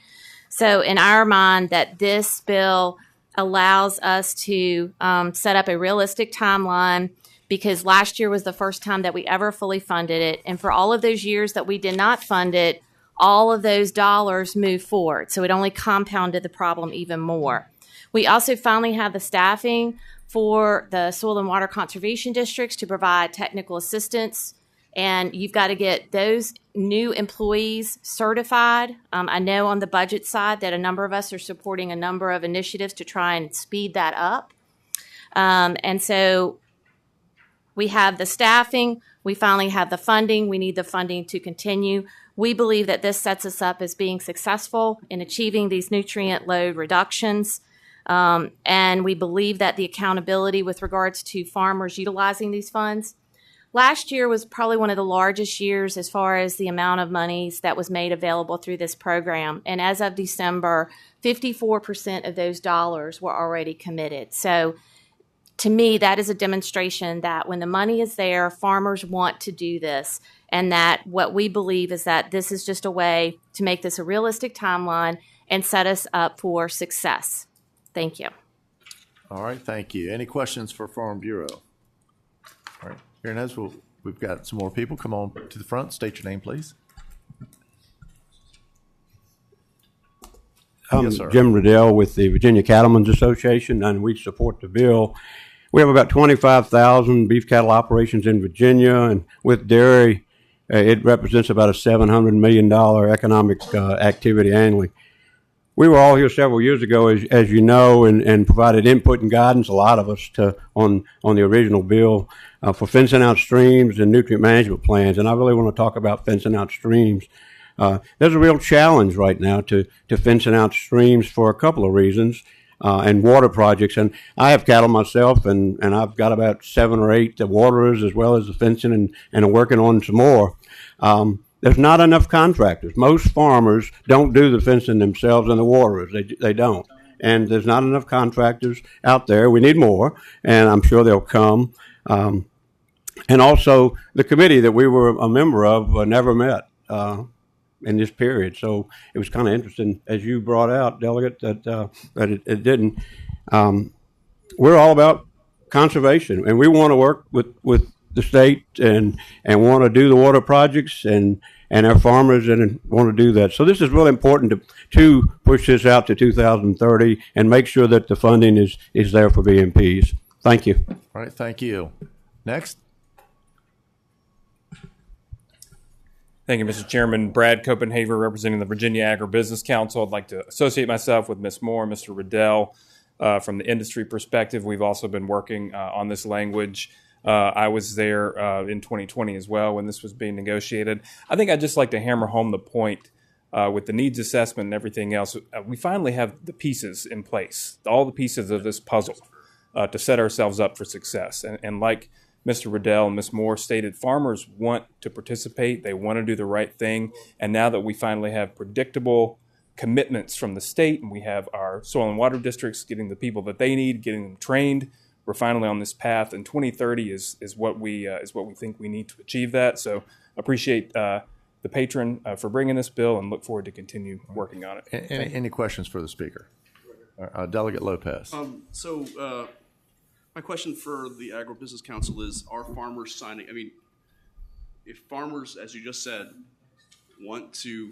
So in our mind, that this bill allows us to set up a realistic timeline, because last year was the first time that we ever fully funded it. And for all of those years that we did not fund it, all of those dollars moved forward. So it only compounded the problem even more. We also finally have the staffing for the soil and water conservation districts to provide technical assistance. And you've got to get those new employees certified. I know on the budget side that a number of us are supporting a number of initiatives to try and speed that up. And so we have the staffing. We finally have the funding. We need the funding to continue. We believe that this sets us up as being successful in achieving these nutrient load reductions. And we believe that the accountability with regards to farmers utilizing these funds. Last year was probably one of the largest years as far as the amount of monies that was made available through this program. And as of December, 54% of those dollars were already committed. So to me, that is a demonstration that when the money is there, farmers want to do this. And that what we believe is that this is just a way to make this a realistic timeline and set us up for success. Thank you. All right, thank you. Any questions for Farm Bureau? All right, here and as we've got some more people. Come on to the front. State your name, please. Yes, sir. Jim Riddell with the Virginia Cattlemen's Association, and we support the bill. We have about 25,000 beef cattle operations in Virginia, and with dairy, it represents about a $700 million economic activity annually. We were all here several years ago, as you know, and provided input and guidance, a lot of us, on the original bill for fencing out streams and nutrient management plans. And I really want to talk about fencing out streams. There's a real challenge right now to fencing out streams for a couple of reasons, and water projects. And I have cattle myself, and I've got about 7 or 8 waterers as well as the fencing, and I'm working on some more. There's not enough contractors. Most farmers don't do the fencing themselves and the waterers. They don't. And there's not enough contractors out there. We need more, and I'm sure they'll come. And also, the committee that we were a member of never met in this period. So it was kind of interesting, as you brought out, Delegate, that it didn't. We're all about conservation, and we want to work with the state and want to do the water projects and our farmers and want to do that. So this is really important to push this out to 2030 and make sure that the funding is there for VMPs. Thank you. All right, thank you. Next. Thank you, Mr. Chairman. Brad Copenhaver, representing the Virginia Agribusiness Council. I'd like to associate myself with Ms. Moore and Mr. Riddell. From the industry perspective, we've also been working on this language. I was there in 2020 as well when this was being negotiated. I think I'd just like to hammer home the point with the needs assessment and everything else. We finally have the pieces in place, all the pieces of this puzzle to set ourselves up for success. And like Mr. Riddell and Ms. Moore stated, farmers want to participate. They want to do the right thing. And now that we finally have predictable commitments from the state, and we have our soil and water districts getting the people that they need, getting them trained, we're finally on this path. And 2030 is what we think we need to achieve that. So appreciate the patron for bringing this bill and look forward to continue working on it. Any questions for the speaker? Delegate Lopez. My question for the Agribusiness Council is, are farmers signing? I mean, if farmers, as you just said, want to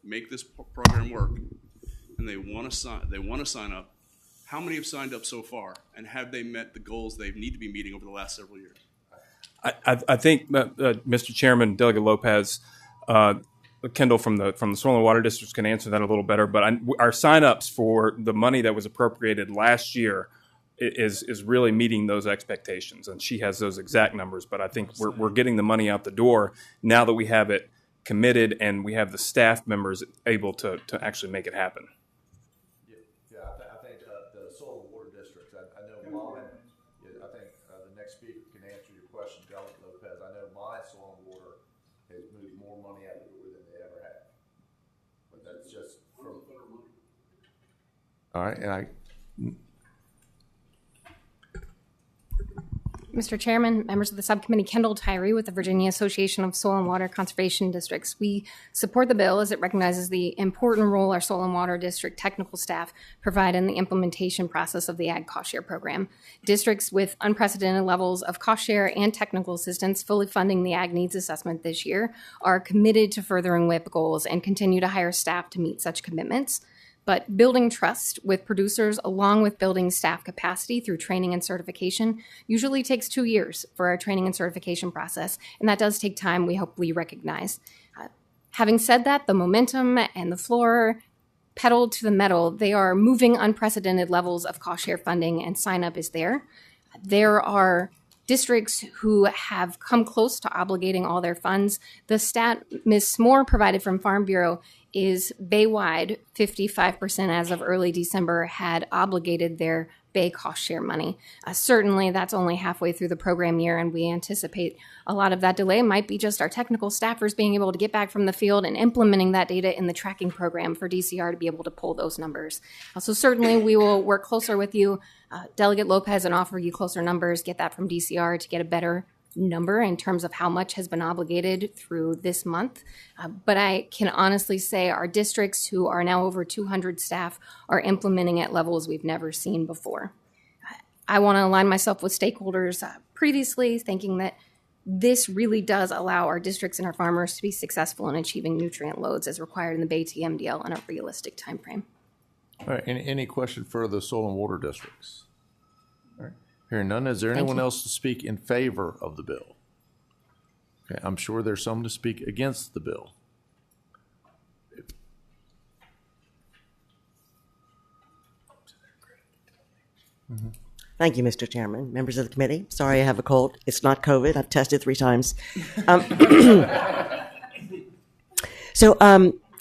make this program work and they want to sign up, how many have signed up so far, and have they met the goals they need to be meeting over the last several years? I think, Mr. Chairman, Delegate Lopez, Kendall from the Soil and Water Districts can answer that a little better. But our signups for the money that was appropriated last year is really meeting those expectations, and she has those exact numbers. But I think we're getting the money out the door now that we have it committed and we have the staff members able to actually make it happen. I think the soil and water districts, I know mine, I think the next speaker can answer your question, Delegate Lopez. I know my soil and water has moved more money out the door than they ever have. But that's just from... All right, and Mr. Chairman, members of the subcommittee, Kendall Tyree with the Virginia Association of Soil and Water Conservation Districts. We support the bill as it recognizes the important role our soil and water district technical staff provide in the implementation process of the Ag Cost Share program. Districts with unprecedented levels of cost share and technical assistance fully funding the Ag Needs Assessment this year are committed to furthering WIP goals and continue to hire staff to meet such commitments. But building trust with producers along with building staff capacity through training and certification usually takes 2 years for our training and certification process, and that does take time we hope we recognize. Having said that, the momentum and the floor pedal to the metal, they are moving unprecedented levels of cost share funding, and sign up is there. There are districts who have come close to obligating all their funds. The stat Ms. Moore provided from Farm Bureau is Bay-wide, 55% as of early December had obligated their Bay cost share money. Certainly, that's only halfway through the program year, and we anticipate a lot of that delay might be just our technical staffers being able to get back from the field and implementing that data in the tracking program for DCR to be able to pull those numbers. So certainly, we will work closer with you, Delegate Lopez, and offer you closer numbers, get that from DCR to get a better number in terms of how much has been obligated through this month. But I can honestly say our districts, who are now over 200 staff, are implementing at levels we've never seen before. I want to align myself with stakeholders previously, thinking that this really does allow our districts and our farmers to be successful in achieving nutrient loads as required in the Bay TMDL in a realistic time frame. All right, any question for the soil and water districts? All right, hearing none, is there anyone else to speak in favor of the bill? Okay, I'm sure there's some to speak against the bill. Thank you, Mr. Chairman, members of the committee. Sorry I have a cold. It's not COVID. I've tested 3 times.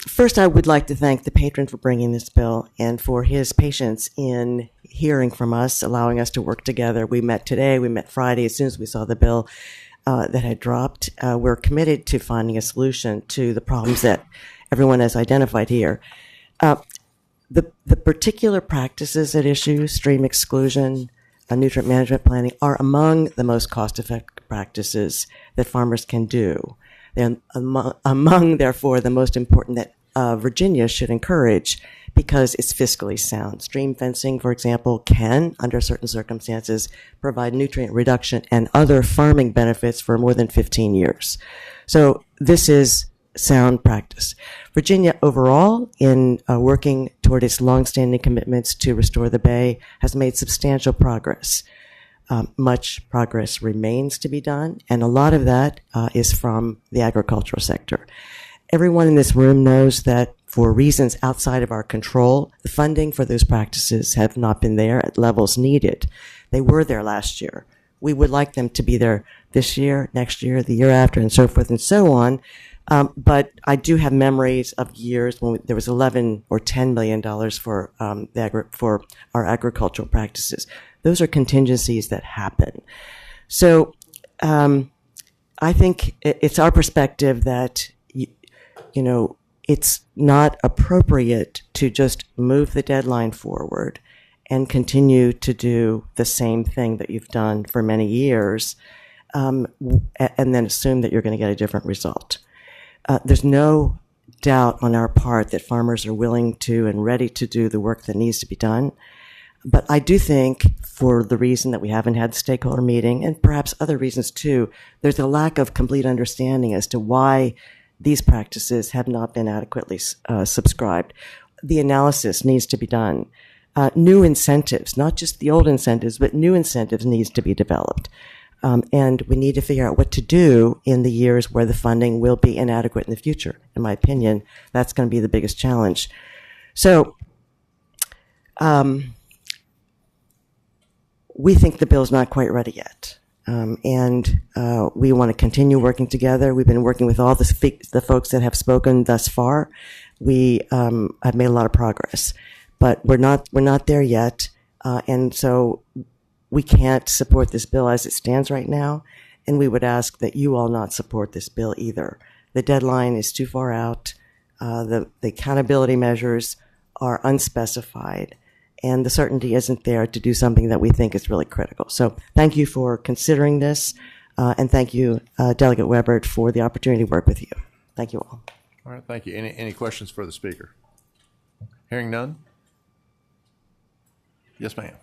First, I would like to thank the patron for bringing this bill and for his patience in hearing from us, allowing us to work together. We met today. We met Friday as soon as we saw the bill that had dropped. We're committed to finding a solution to the problems that everyone has identified here. The particular practices at issue, stream exclusion, nutrient management planning, are among the most cost-effective practices that farmers can do. They're among, therefore, the most important that Virginia should encourage because it's fiscally sound. Stream fencing, for example, can, under certain circumstances, provide nutrient reduction and other farming benefits for more than 15 years. So this is sound practice. Virginia overall, in working toward its longstanding commitments to restore the Bay, has made substantial progress. Much progress remains to be done, and a lot of that is from the agricultural sector. Everyone in this room knows that for reasons outside of our control, the funding for those practices have not been there at levels needed. They were there last year. We would like them to be there this year, next year, the year after, and so forth and so on. But I do have memories of years when there was $11 or $10 million for for our agricultural practices. Those are contingencies that happen. So I think it's our perspective that it's not appropriate to just move the deadline forward and continue to do the same thing that you've done for many years, and then assume that you're going to get a different result. There's no doubt on our part that farmers are willing to and ready to do the work that needs to be done. But I do think, for the reason that we haven't had the stakeholder meeting, and perhaps other reasons too, there's a lack of complete understanding as to why these practices have not been adequately subscribed. The analysis needs to be done. New incentives, not just the old incentives, but new incentives needs to be developed. And we need to figure out what to do in the years where the funding will be inadequate in the future. In my opinion, that's going to be the biggest challenge. So, we think the bill's not quite ready yet. And we want to continue working together. We've been working with all the folks that have spoken thus far. We have made a lot of progress, but we're not there yet. And so we can't support this bill as it stands right now. And we would ask that you all not support this bill either. The deadline is too far out. The accountability measures are unspecified. And the certainty isn't there to do something that we think is really critical. So thank you for considering this, and thank you, Delegate Weber, for the opportunity to work with you. Thank you all. All right, thank you. Any questions for the speaker? Hearing none? Yes, ma'am.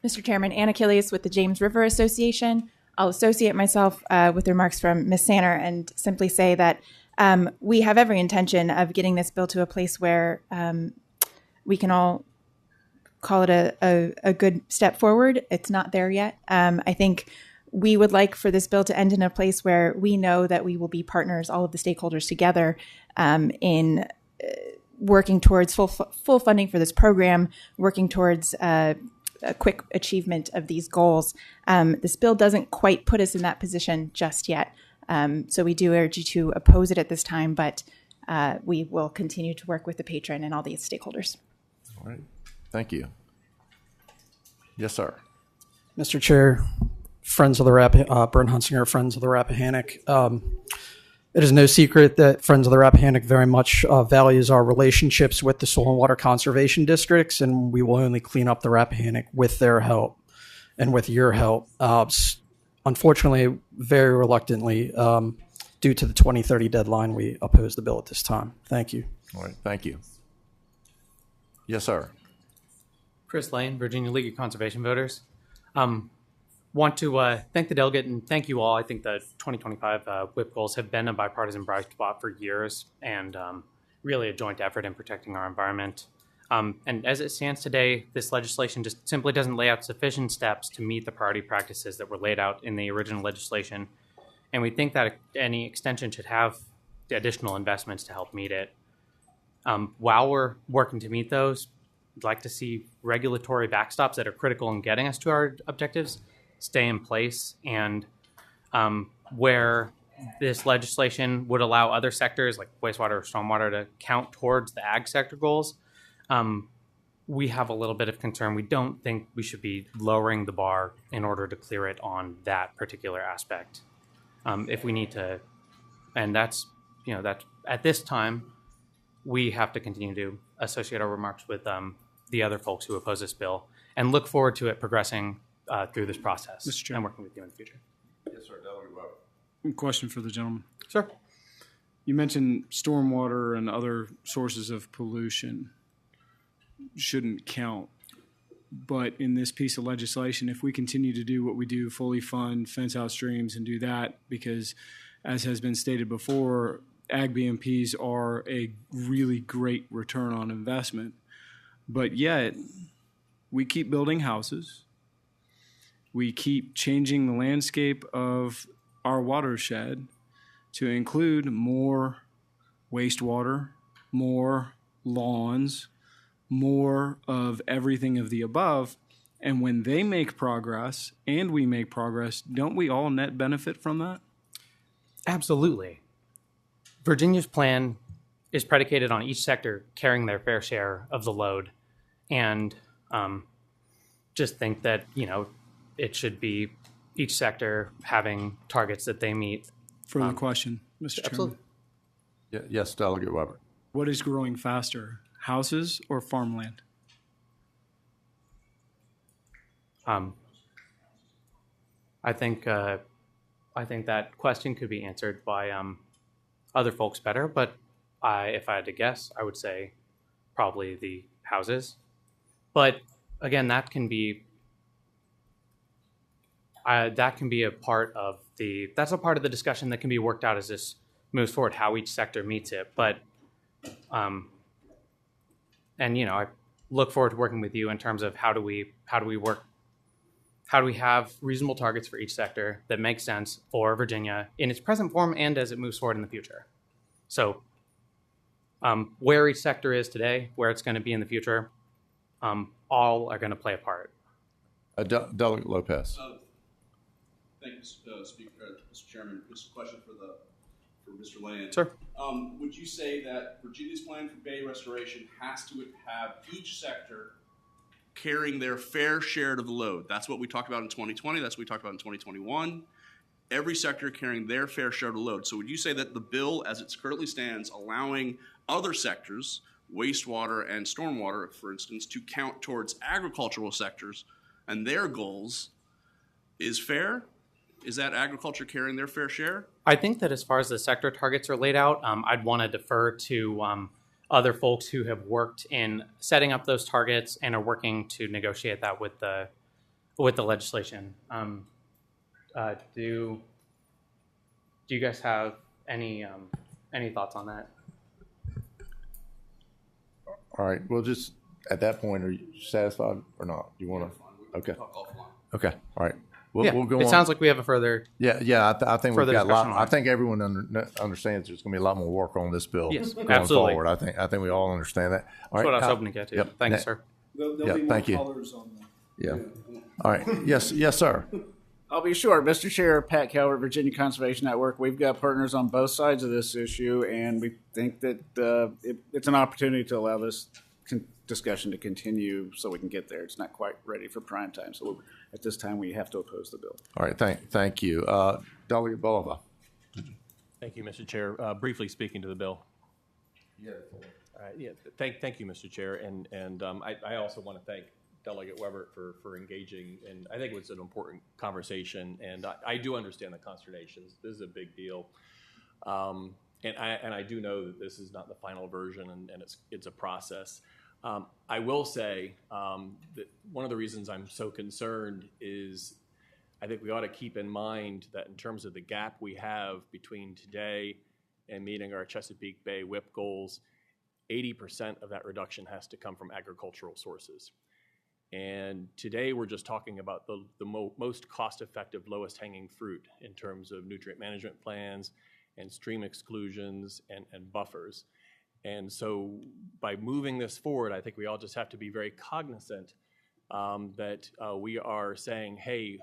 Mr. Chairman, Ann Achilles with the James River Association. I'll associate myself with remarks from Ms. Sanner and simply say that we have every intention of getting this bill to a place where we can all call it a good step forward. It's not there yet. I think we would like for this bill to end in a place where we know that we will be partners, all of the stakeholders together, in working towards full funding for this program, working towards a quick achievement of these goals. This bill doesn't quite put us in that position just yet. So we do urge you to oppose it at this time, but we will continue to work with the patron and all these stakeholders. All right. Thank you. Yes, sir. Mr. Chair, Friends of the Brent Hunsinger, Friends of the Rappahannock. It is no secret that Friends of the Rappahannock very much values our relationships with the soil and water conservation districts, and we will only clean up the Rappahannock with their help and with your help. Unfortunately, very reluctantly, due to the 2030 deadline, we oppose the bill at this time. Thank you. All right. Thank you. Yes, sir. Chris Lane, Virginia League of Conservation Voters. Want to thank the delegate and thank you all. I think the 2025 WIP goals have been a bipartisan bright spot for years, and really a joint effort in protecting our environment. And as it stands today, this legislation just simply doesn't lay out sufficient steps to meet the priority practices that were laid out in the original legislation. And we think that any extension should have additional investments to help meet it. While we're working to meet those, I'd like to see regulatory backstops that are critical in getting us to our objectives stay in place, and where this legislation would allow other sectors like wastewater or stormwater to count towards the ag sector goals, we have a little bit of concern. We don't think we should be lowering the bar in order to clear it on that particular aspect. If we need to, and that's at this time, we have to continue to associate our remarks with the other folks who oppose this bill and look forward to it progressing through this process Mr. Chair. and working with you in the future. Yes, sir. Delegate Weber. Question for the gentleman. Sure. You mentioned stormwater and other sources of pollution shouldn't count. But in this piece of legislation, if we continue to do what we do, fully fund, fence out streams, and do that, because as has been stated before, ag BMPs are a really great return on investment. But yet, we keep building houses. We keep changing the landscape of our watershed to include more wastewater, more lawns, more of everything of the above. And when they make progress and we make progress, don't we all net benefit from that? Absolutely. Virginia's plan is predicated on each sector carrying their fair share of the load. And just think that, it should be each sector having targets that they meet. Further question, Mr. Chairman. Absolutely. Yes, Delegate Weber. What is growing faster, houses or farmland? I think that question could be answered by other folks better, but if I had to guess, I would say probably the houses. But again, that can be a part of that's a part of the discussion that can be worked out as this moves forward, how each sector meets it. But I look forward to working with you in terms of how do we have reasonable targets for each sector that make sense for Virginia in its present form and as it moves forward in the future. So where each sector is today, where it's going to be in the future, all are going to play a part. Delegate Lopez. Thank you, Mr. Chairman. This is a question for Mr. Land. Sure. Would you say that Virginia's plan for bay restoration has to have each sector carrying their fair share of the load? That's what we talked about in 2020. That's what we talked about in 2021. Every sector carrying their fair share of the load. So would you say that the bill, as it currently stands, allowing other sectors, wastewater and stormwater, for instance, to count towards agricultural sectors and their goals is fair? Is that agriculture carrying their fair share? I think that as far as the sector targets are laid out, I'd want to defer to other folks who have worked in setting up those targets and are working to negotiate that with the legislation. Do you guys have any thoughts on that? All right. Well, just at that point, are you satisfied or not? You want to? Okay. Okay. All right. We'll go on. It sounds like we have a further. Yeah. I think we've got a lot. discussion on I it. think everyone understands there's going to be a lot more work on this bill Yes, going absolutely. forward. I think we all understand that. All That's what I right. was hoping to get to. Yep. Thank you, sir. There'll be more thank you. colors on that. Yeah. All right. Yes, sir. I'll be short. Mr. Chair, Pat Calvert, Virginia Conservation Network. We've got partners on both sides of this issue, and we think that it's an opportunity to allow this discussion to continue so we can get there. It's not quite ready for prime time, so at this time we have to oppose the bill. All right. Thank you. Delegate Bolivar. Thank you, Mr. Chair. Briefly speaking to the bill. Thank you, Mr. Chair, and I also want to thank Delegate Weber for engaging, and I think it was an important conversation, and I do understand the consternations. This is a big deal, and I do know that this is not the final version, and it's a process. I will say that one of the reasons I'm so concerned is I think we ought to keep in mind that in terms of the gap we have between today and meeting our Chesapeake Bay WIP goals 80% of that reduction has to come from agricultural sources. And today we're just talking about the most cost-effective, lowest hanging fruit in terms of nutrient management plans and stream exclusions and buffers. And so by moving this forward, I think we all just have to be very cognizant that we are saying, hey,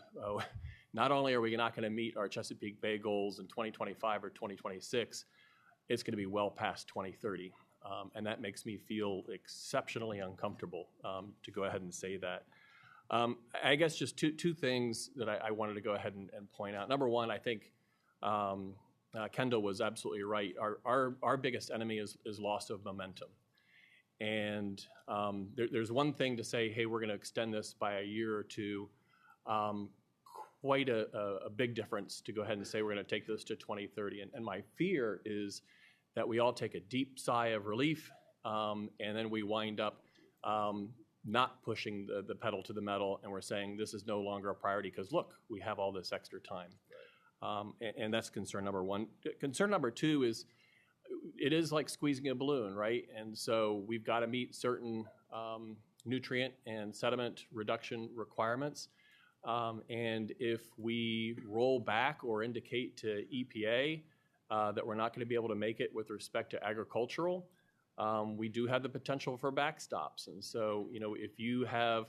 not only are we not going to meet our Chesapeake Bay goals in 2025 or 2026, it's going to be well past 2030. And that makes me feel exceptionally uncomfortable to go ahead and say that. I guess just two things that I wanted to go ahead and point out. Number one, I think Kendall was absolutely right. Our biggest enemy is loss of momentum. And there's one thing to say, hey, we're going to extend this by a year or two. Quite a big difference to go ahead and say we're going to take this to 2030. And my fear is that we all take a deep sigh of relief, and then we wind up not pushing the pedal to the metal, and we're saying this is no longer a priority because, look, we have all this extra time. And that's concern number one. Concern number two is it is like squeezing a balloon, right? And so we've got to meet certain nutrient and sediment reduction requirements. And if we roll back or indicate to EPA that we're not going to be able to make it with respect to agricultural, we do have the potential for backstops. And so, if you have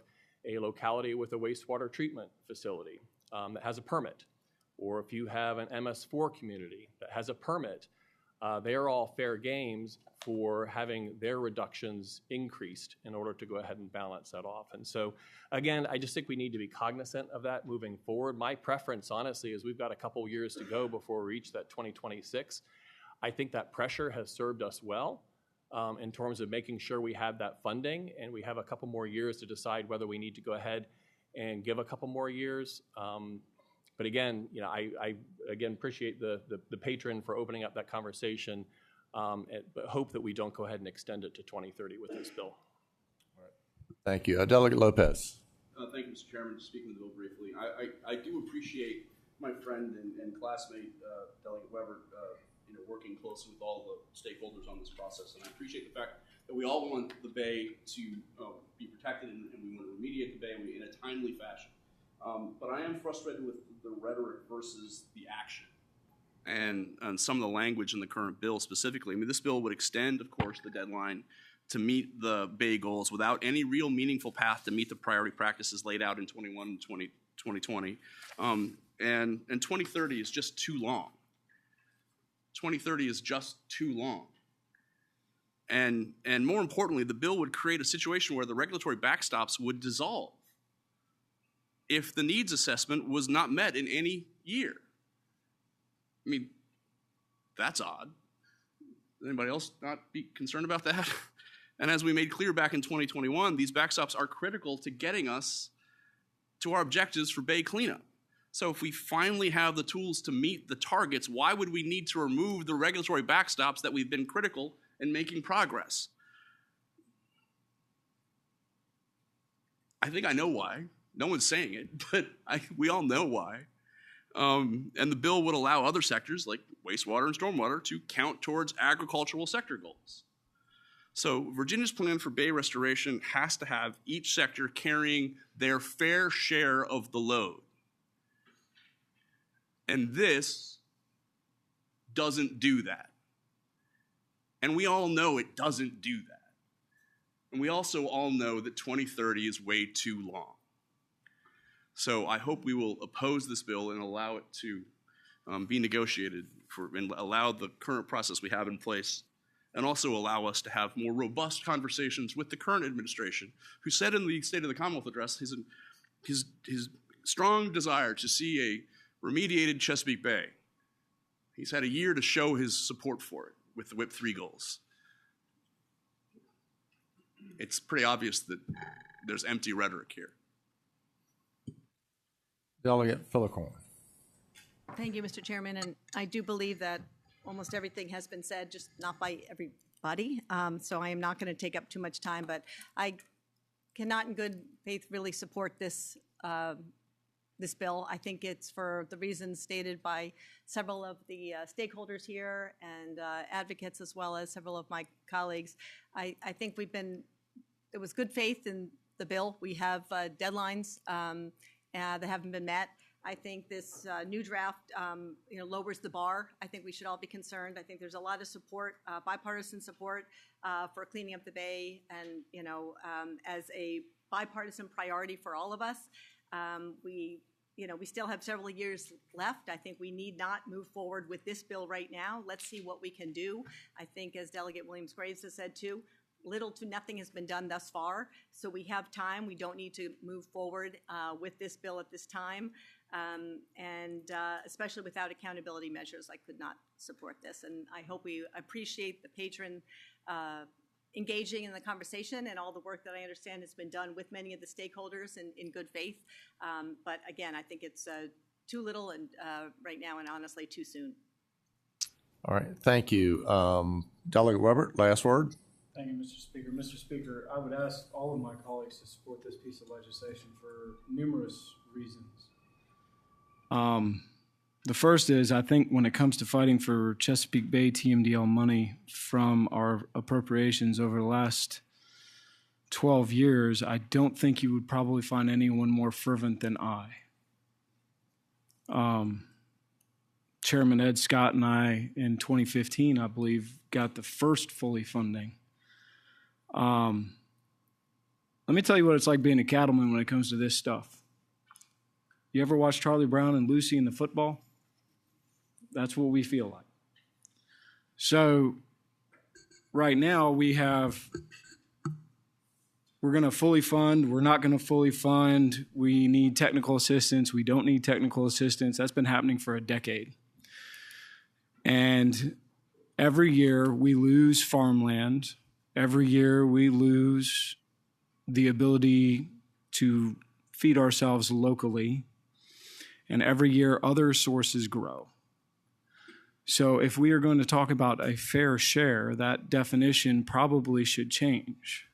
a locality with a wastewater treatment facility that has a permit, or if you have an MS4 community that has a permit, they are all fair games for having their reductions increased in order to go ahead and balance that off. And so, again, I just think we need to be cognizant of that moving forward. My preference, honestly, is we've got a couple years to go before we reach that 2026. I think that pressure has served us well in terms of making sure we have that funding, and we have a couple more years to decide whether we need to go ahead and give a couple more years. But again, I again appreciate the patron for opening up that conversation, but hope that we don't go ahead and extend it to 2030 with this bill. All right. Thank you. Delegate Lopez. Thank you, Mr. Chairman. Speaking of the bill briefly, I do appreciate my friend and classmate, Delegate Weber, working closely with all the stakeholders on this process. And I appreciate the fact that we all want the Bay to be protected and we want to remediate the Bay in a timely fashion. But I am frustrated with the rhetoric versus the action and some of the language in the current bill specifically. I mean, this bill would extend, of course, the deadline to meet the Bay goals without any real meaningful path to meet the priority practices laid out in 2020. And 2030 is just too long. 2030 is just too long. And more importantly, the bill would create a situation where the regulatory backstops would dissolve if the needs assessment was not met in any year. I mean, that's odd. Does anybody else not be concerned about that? And as we made clear back in 2021, these backstops are critical to getting us to our objectives for Bay cleanup. So if we finally have the tools to meet the targets, why would we need to remove the regulatory backstops that we've been critical in making progress? I think I know why. No one's saying it, but we all know why. And the bill would allow other sectors like wastewater and stormwater to count towards agricultural sector goals. So Virginia's plan for Bay restoration has to have each sector carrying their fair share of the load. And this doesn't do that. And we all know it doesn't do that. And we also all know that 2030 is way too long. So I hope we will oppose this bill and allow it to be negotiated and allow the current process we have in place, and also allow us to have more robust conversations with the current administration, who said in the State of the Commonwealth address his strong desire to see a remediated Chesapeake Bay. He's had a year to show his support for it with the WIP 3 goals. It's pretty obvious that there's empty rhetoric here. Delegate Fillicorn. Thank you, Mr. Chairman. And I do believe that almost everything has been said, just not by everybody. So I am not going to take up too much time, but I cannot in good faith really support this this bill. I think it's for the reasons stated by several of the stakeholders here and advocates, as well as several of my colleagues. I think there was good faith in the bill. We have deadlines that haven't been met. I think this new draft, lowers the bar. I think we should all be concerned. I think there's a lot of support, bipartisan support for cleaning up the bay, and as a bipartisan priority for all of us. We still have several years left. I think we need not move forward with this bill right now. Let's see what we can do. I think, as Delegate Williams-Graves has said too, little to nothing has been done thus far, so we have time. We don't need to move forward with this bill at this time, and especially without accountability measures, I could not support this. And I hope we appreciate the patron engaging in the conversation and all the work that I understand has been done with many of the stakeholders in good faith. But again, I think it's too little and right now, and honestly too soon. All right, thank you. Delegate Weber, last word. Thank you, Mr. Speaker. Mr. Speaker, I would ask all of my colleagues to support this piece of legislation for numerous reasons. The first is, I think when it comes to fighting for Chesapeake Bay TMDL money from our appropriations over the last 12 years, I don't think you would probably find anyone more fervent than I. Chairman Ed Scott and I, in 2015, I believe, got the first fully funding. Let me tell you what it's like being a cattleman when it comes to this stuff. You ever watch Charlie Brown and Lucy in the football? That's what we feel like. So right now we're going to fully fund, we're not going to fully fund, we need technical assistance, we don't need technical assistance. That's been happening for a decade. And every year we lose farmland. Every year we lose the ability to feed ourselves locally. And every year other sources grow. So if we are going to talk about a fair share, that definition probably should change.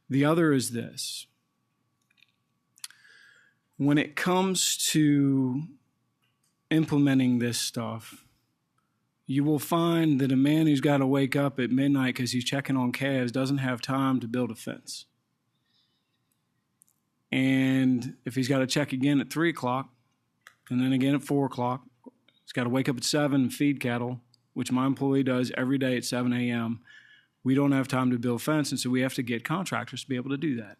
The other is this. When it comes to implementing this stuff, you will find that a man who's got to wake up at midnight because he's checking on calves doesn't have time to build a fence. And if he's got to check again at 3 o'clock, and then again at 4 o'clock, he's got to wake up at 7 and feed cattle, which my employee does every day at 7 a.m. We don't have time to build fence, and so we have to get contractors to be able to do that.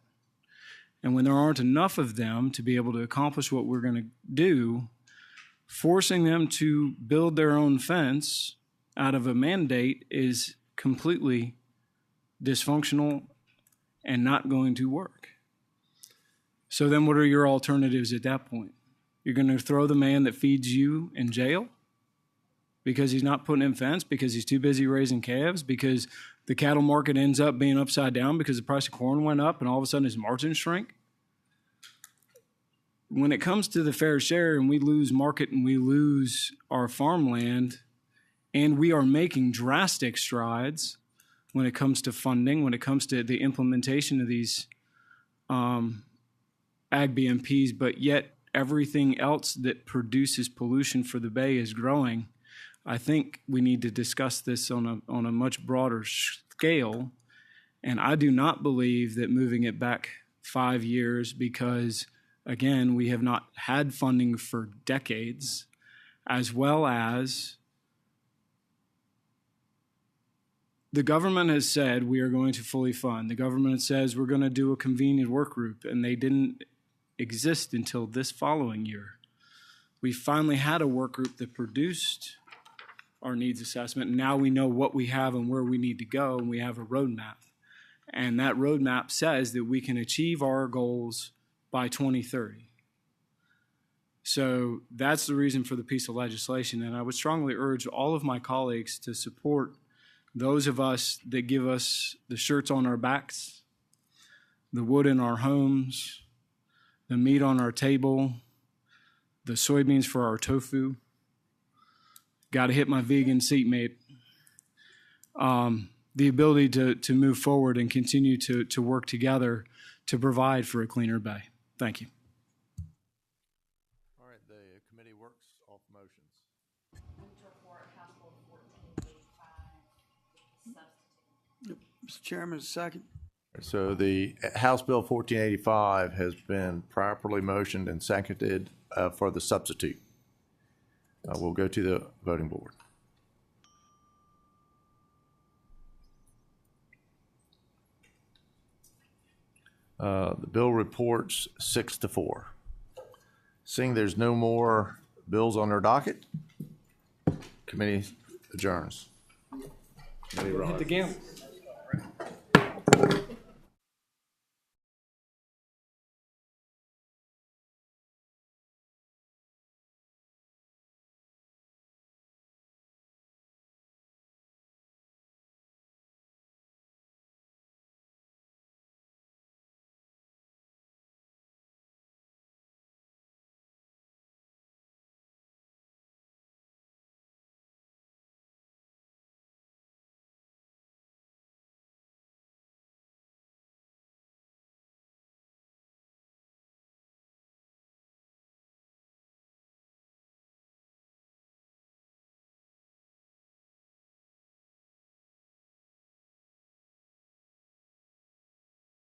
And when there aren't enough of them to be able to accomplish what we're going to do, forcing them to build their own fence out of a mandate is completely dysfunctional and not going to work. So then what are your alternatives at that point? You're going to throw the man that feeds you in jail because he's not putting in fence, because he's too busy raising calves, because the cattle market ends up being upside down because the price of corn went up and all of a sudden his margins shrink? When it comes to the fair share and we lose market and we lose our farmland, and we are making drastic strides when it comes to funding, when it comes to the implementation of these ag BMPs, but yet everything else that produces pollution for the bay is growing, I think we need to discuss this on a much broader scale. And I do not believe that moving it back 5 years, because again, we have not had funding for decades, as well as the government has said we are going to fully fund. The government says we're going to do a convenient work group, and they didn't exist until this following year. We finally had a work group that produced our needs assessment, and now we know what we have and where we need to go, and we have a roadmap. And that roadmap says that we can achieve our goals by 2030. So that's the reason for the piece of legislation, and I would strongly urge all of my colleagues to support those of us that give us the shirts on our backs, the wood in our homes, the meat on our table, the soybeans for our tofu. Got to hit my vegan seatmate. The ability to move forward and continue to work together to provide for a cleaner bay. Thank you. Mr. Chairman, second. So the House Bill 1485 has been properly motioned and seconded for the substitute. We'll go to the voting board. The bill reports 6-4. Seeing there's no more bills on our docket, committee adjourns. Hit the game.